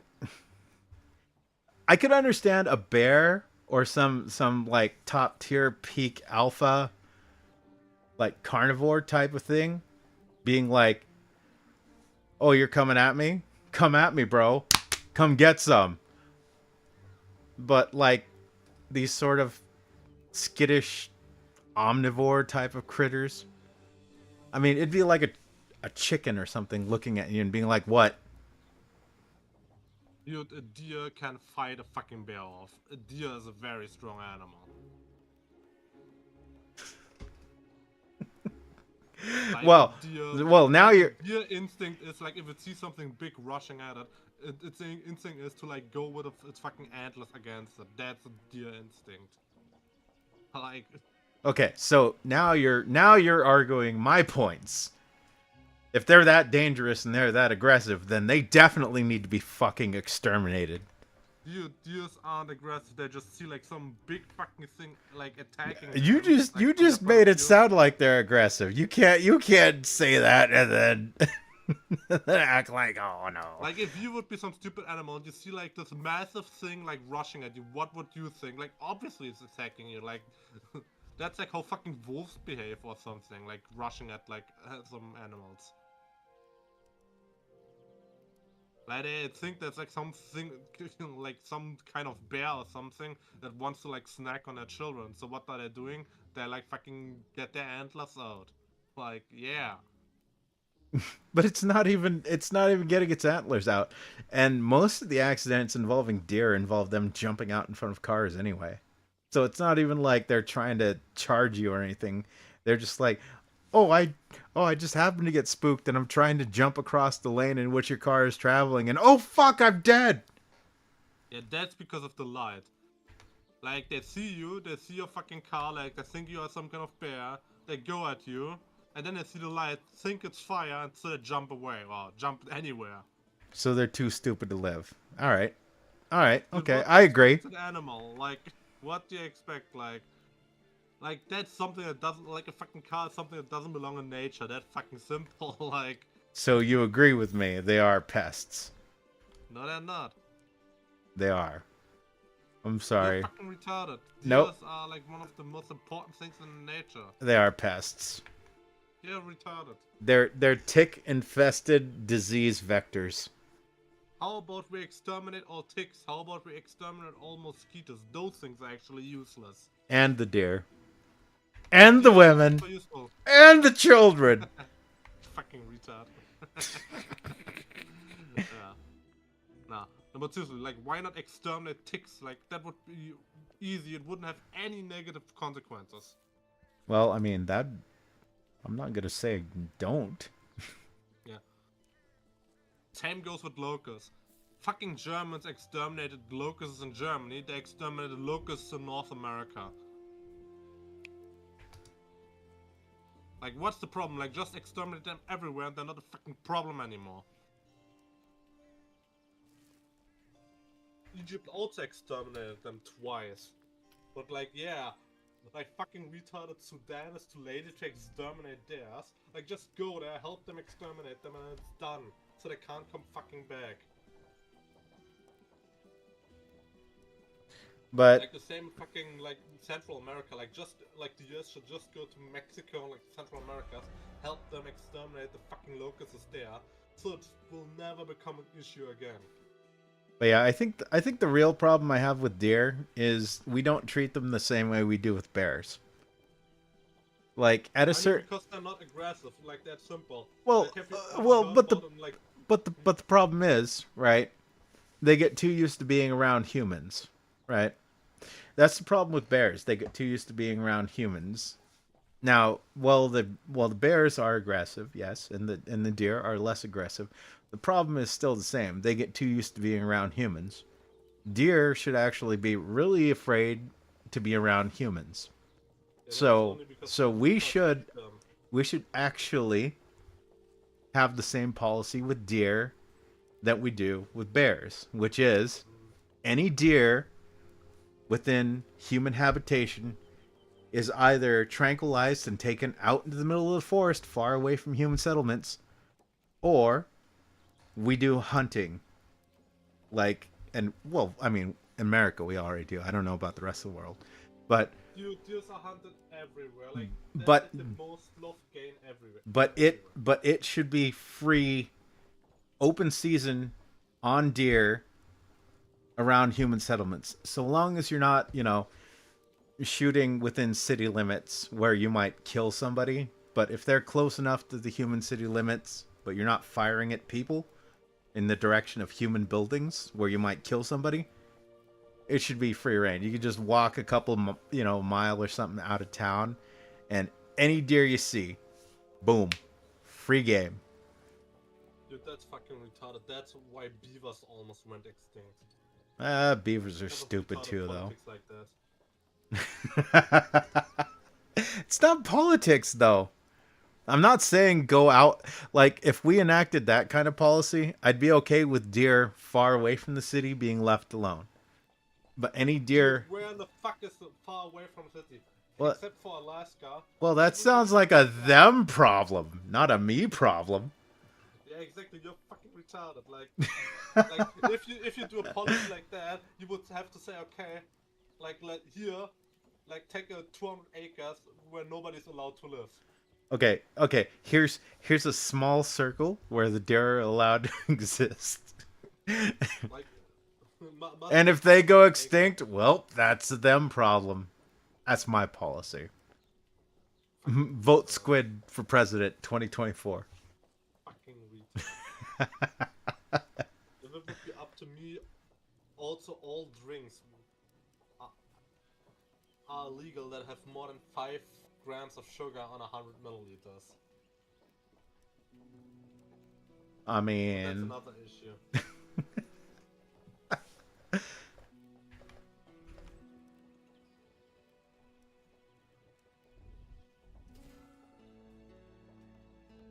I could understand a bear or some like top tier peak alpha like carnivore type of thing being like, "Oh, you're coming at me? Come at me, bro. Come get some." But like these sort of skittish omnivore type of critters, I mean, it'd be like a chicken or something looking at you and being like, "What?" Dude, a deer can fight a fucking bear off. A deer is a very strong animal. Like Well, a deer, now like you're a deer instinct is like if it sees something big rushing at it, its instinct is to like go with its fucking antlers against it. That's a deer instinct. Like, okay. So now you're arguing my points. If they're that dangerous and they're that aggressive, then they definitely need to be fucking exterminated. deers aren't aggressive. They just see like some big fucking thing like attacking. You them, just like, you on the just front made of it you. sound like they're aggressive. You can't say that and then act like, "Oh no." Like if you would be some stupid animal and you see like this massive thing like rushing at you, what would you think? Like obviously it's attacking you. Like that's like how fucking wolves behave or something. Like rushing at like some animals. Like they think that's like something like some kind of bear or something that wants to like snack on their children. So what are they doing? They like fucking get their antlers out. Like yeah. But it's not even getting its antlers out. And most of the accidents involving deer involve them jumping out in front of cars anyway. So it's not even like they're trying to charge you or anything. They're just like, "Oh, I just happened to get spooked and I'm trying to jump across the lane in which your car is traveling and oh fuck, I'm dead." Yeah, that's because of the light. Like, they see you, they see your fucking car, like, they think you are some kind of bear, they go at you, and then they see the light, think it's fire, and so they jump away, or jump anywhere. So they're too stupid to live. All right. All right. Dude, Okay. what do I you agree. expect an animal? Like, what do you expect? Like, that's something that doesn't, like, a fucking car is something that doesn't belong in nature, that's fucking simple, like, So you agree with me. They are pests. no, they're not. They are. I'm They're sorry. fucking retarded. Nope. Deers are, like, one of the most important things in nature. They are pests. They're retarded. They're tick infested disease vectors. How about we exterminate all ticks? How about we exterminate all mosquitoes? Those things are actually useless. And the deer. And the women. So useful. And the children. Fucking retard. Yeah. Nah. No, but seriously, like, why not exterminate ticks? Like, that would be easy. It wouldn't have any negative consequences. Well, I mean, that... I'm not gonna say don't. Yeah. Same goes with locusts. Fucking Germans exterminated locusts in Germany. They exterminated locusts in North America. Like, what's the problem? Like, just exterminate them everywhere and they're not a fucking problem anymore. Egypt also exterminated them twice. But like, yeah, like fucking retarded Sudan is too lazy to exterminate theirs. Like, just go there, help them exterminate them, and it's done. So they can't come fucking back. But Like the same fucking like Central America, like just like the US should just go to Mexico, like Central America, help them exterminate the fucking locusts there, so it will never become an issue again. yeah, I think the real problem I have with deer is we don't treat them the same way we do with bears. Like at a certain Because they're not aggressive, like that simple. well, Like, have you ever well, heard but the about them, like, but the problem is, right? They get too used to being around humans, right? That's the problem with bears. They get too used to being around humans. Now, the bears are aggressive, yes, and the deer are less aggressive. The problem is still the same. They get too used to being around humans. Deer should actually be really afraid to be around humans. that's So only because so humans we can't should eat them. we should actually have the same policy with deer that we do with bears, which is Any deer within human habitation is either tranquilized and taken out into the middle of the forest, far away from human settlements, or we do hunting. Like, and well, I mean, in America we already do. I don't know about the rest of the world, but Deers are hunted everywhere. Like that's but like the most loved game everywhere. but it should be free, open season on deer around human settlements. So long as you're not, shooting within city limits where you might kill somebody. But if they're close enough to the human city limits, but you're not firing at people in the direction of human buildings where you might kill somebody, it should be free reign. You could just walk a couple, mile or something out of town, and any deer you see, boom, free game. Dude, that's fucking retarded. That's why beavers almost went extinct. Beavers are Because of stupid retarded too, though. politics like that. It's not politics, though. I'm not saying go out. Like, if we enacted that kind of policy, I'd be okay with deer far away from the city being left alone. But any deer... Dude, where the fuck is the far away from the city? What? Except for Alaska. Well, that sounds like a them problem, not a me problem. Yeah, exactly. You're fucking retarded. Like if you do a policy like that, you would have to say, okay, like here, like take a 200 acres where nobody's allowed to live. Okay. Here's a small circle where the deer are allowed to exist. Like, And if they go extinct, well, that's a them problem. That's my policy. Vote Squid for president 2024. Fucking retarded. If it would be up to me, also all drinks are illegal that have more than 5 grams of sugar on 100 milliliters. I That's mean, another issue.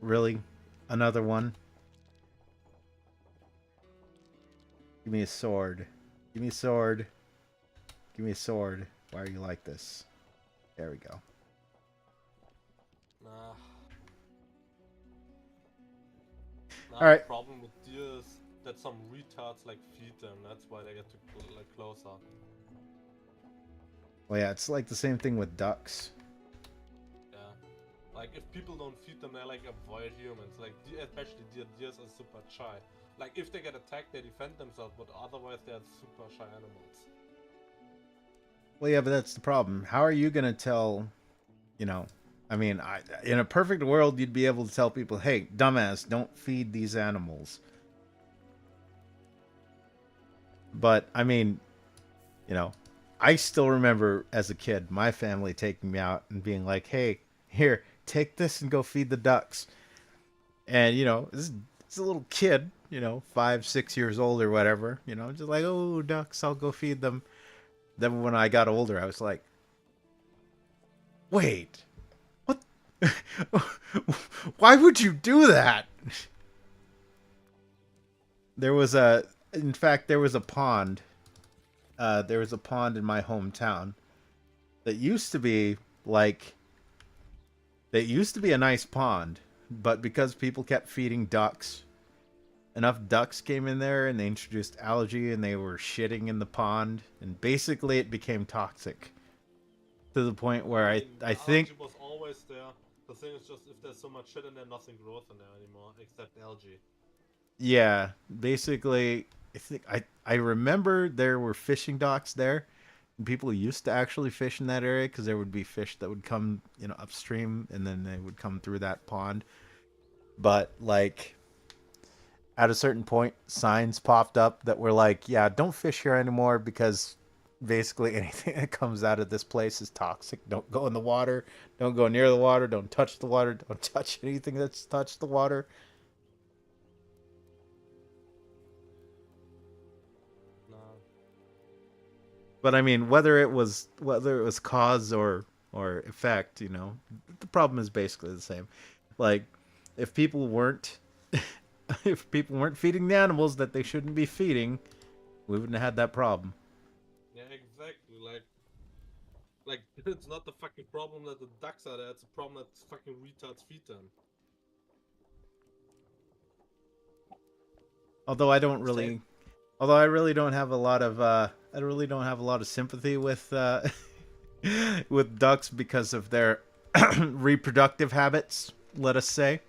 really? Another one? Give me a sword. Give me a sword. Give me a sword. Why are you like this? There we go. Nah. Alright. The problem with deer is that some retards like feed them. That's why they get to closer. Well, yeah, it's like the same thing with ducks. Yeah. Like if people don't feed them, they like avoid humans. Like especially deers are super shy. Like if they get attacked, they defend themselves, but otherwise they're super shy animals. Well, yeah, but that's the problem. How are you gonna tell? I mean, in a perfect world, you'd be able to tell people, "Hey, dumbass, don't feed these animals." But I mean, I still remember as a kid, my family taking me out and being like, "Hey, here, take this and go feed the ducks." And this is a little kid, 5, 6 years old or whatever, just like, "Oh, ducks, I'll go feed them." Then when I got older, I was like, "Wait, what? Why would you do that?" In fact, there was a pond. There was a pond in my hometown that used to be a nice pond, but because people kept feeding ducks, enough ducks came in there and they introduced algae and they were shitting in the pond, and basically it became toxic to the point where I think algae was always there. The thing is just if there's so much shit in there, nothing grows in there anymore except algae. yeah, basically I remember there were fishing docks there. And people used to actually fish in that area because there would be fish that would come, upstream, and then they would come through that pond. But like at a certain point, signs popped up that were like, "Yeah, don't fish here anymore because basically anything that comes out of this place is toxic. Don't go in the water. Don't go near the water. Don't touch the water. Don't touch anything that's touched the water." Nah. But I mean, whether it was cause or effect, the problem is basically the same. Like, if people weren't feeding the animals that they shouldn't be feeding, We wouldn't have had that problem. Yeah, exactly. Like it's not the fucking problem that the ducks are there. It's a problem that fucking retards feed them. Although I don't Same. really, although I really don't have a lot of, I really don't have a lot of sympathy with, with ducks because of their reproductive habits. Let us say.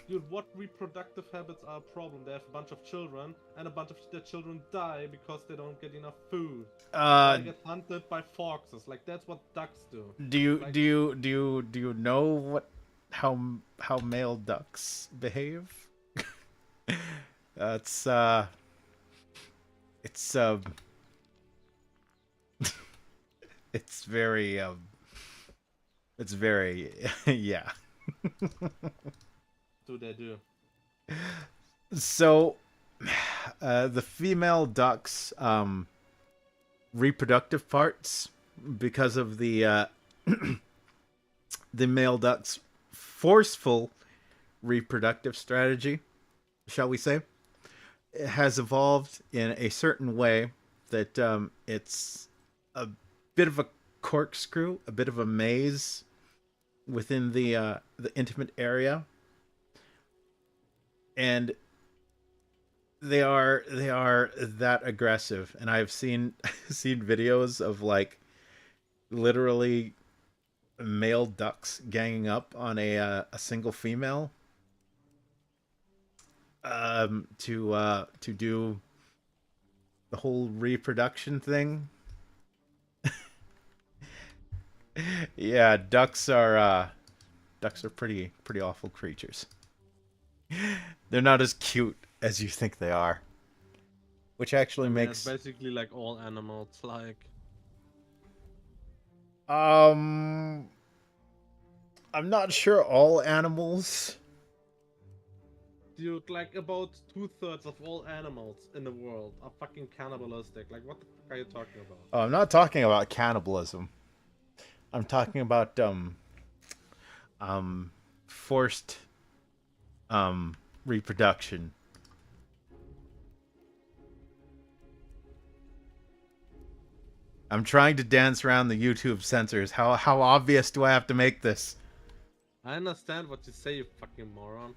Dude, what reproductive habits are a problem? They have a bunch of children, and a bunch of their children die because they don't get enough food. Or Uh, they get hunted by foxes. Like that's what ducks do. do you Like, do you do you do you know what how male ducks behave? It's it's it's very it's very yeah. do they do? So the female ducks reproductive parts, because of the male duck's forceful reproductive strategy, shall we say, it has evolved in a certain way that it's a bit of a corkscrew, a bit of a maze within the intimate area, and they are that aggressive. And I've seen seen videos of like literally male ducks ganging up on a single female to do the whole reproduction thing. Yeah, ducks are pretty awful creatures. They're not as cute as you think they are, which actually I mean, it's makes basically like all animals. Like, um I'm not sure all animals. dude, like about 2/3 of all animals in the world are fucking cannibalistic. Like, what the fuck are you talking about? Oh, I'm not talking about cannibalism. I'm talking about um forced reproduction. I'm trying to dance around the YouTube censors. How obvious do I have to make this? I understand what you say, you fucking moron.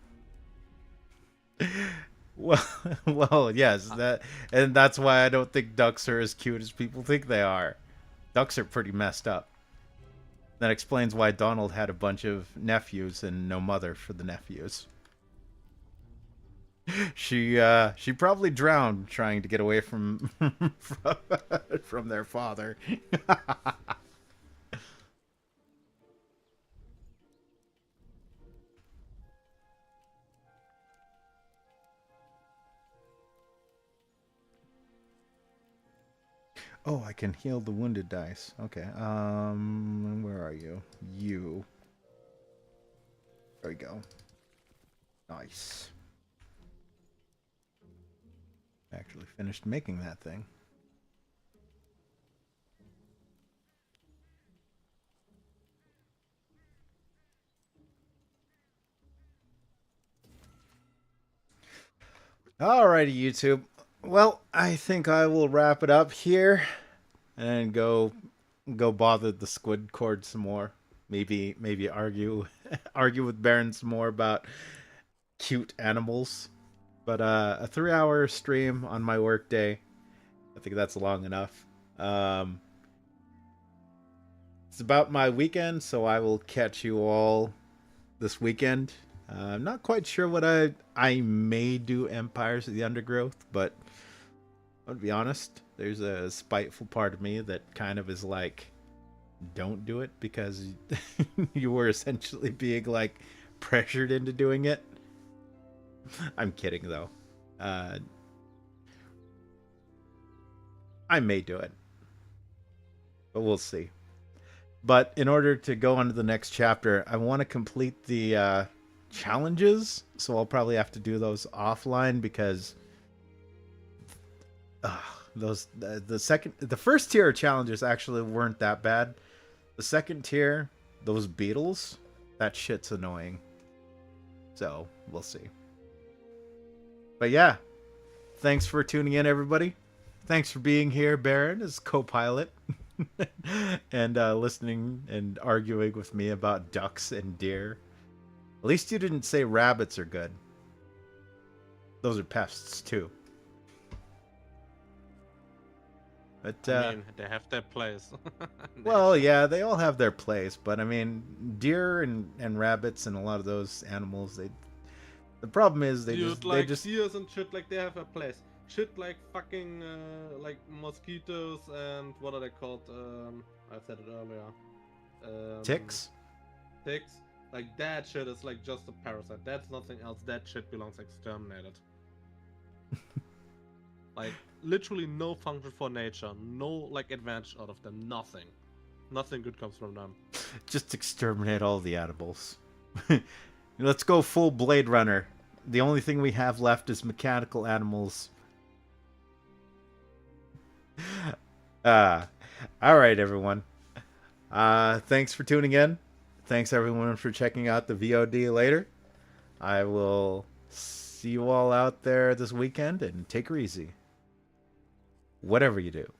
Well, well, yes, and that's why I don't think ducks are as cute as people think they are. Ducks are pretty messed up. That explains why Donald had a bunch of nephews and no mother for the nephews. She probably drowned trying to get away from from their father. Oh, I can heal the wounded dice. Okay. Where are you? You. There we go. Nice. Actually finished making that thing. Alrighty, YouTube. Well, I think I will wrap it up here and go bother the squid cord some more. Maybe argue argue with Baron some more about cute animals. But a 3-hour stream on my work day, I think that's long enough. It's about my weekend, so I will catch you all this weekend. I'm not quite sure what I may do Empires of the Undergrowth, but I'll be honest, there's a spiteful part of me that kind of is like, don't do it because you were essentially being like pressured into doing it. I'm kidding though. I may do it, but we'll see. But in order to go on to the next chapter, I want to complete the challenges, so I'll probably have to do those offline because those the first tier challenges actually weren't that bad. The second tier, those beetles, that shit's annoying. So we'll see. But yeah, Thanks for tuning in, everybody. Thanks for being here, Baron, as co-pilot, and listening and arguing with me about ducks and deer. At least you didn't say rabbits are good. Those are pests too. But I mean, they have their place. well, Nature. yeah, they all have their place, but I mean, deer and rabbits and a lot of those animals, they. The problem is Dude, they like just deers and shit, like they have a place. Shit like fucking like mosquitoes and what are they called? I said it earlier. ticks. Ticks. Like that shit is like just a parasite. That's nothing else. That shit belongs exterminated. Like literally no function for nature. No like advantage out of them. Nothing. Nothing good comes from them. Just exterminate all the animals. Let's go full Blade Runner. The only thing we have left is mechanical animals. All right, everyone. Thanks for tuning in. Thanks, everyone, for checking out the VOD later. I will see you all out there this weekend, and take her easy. Whatever you do.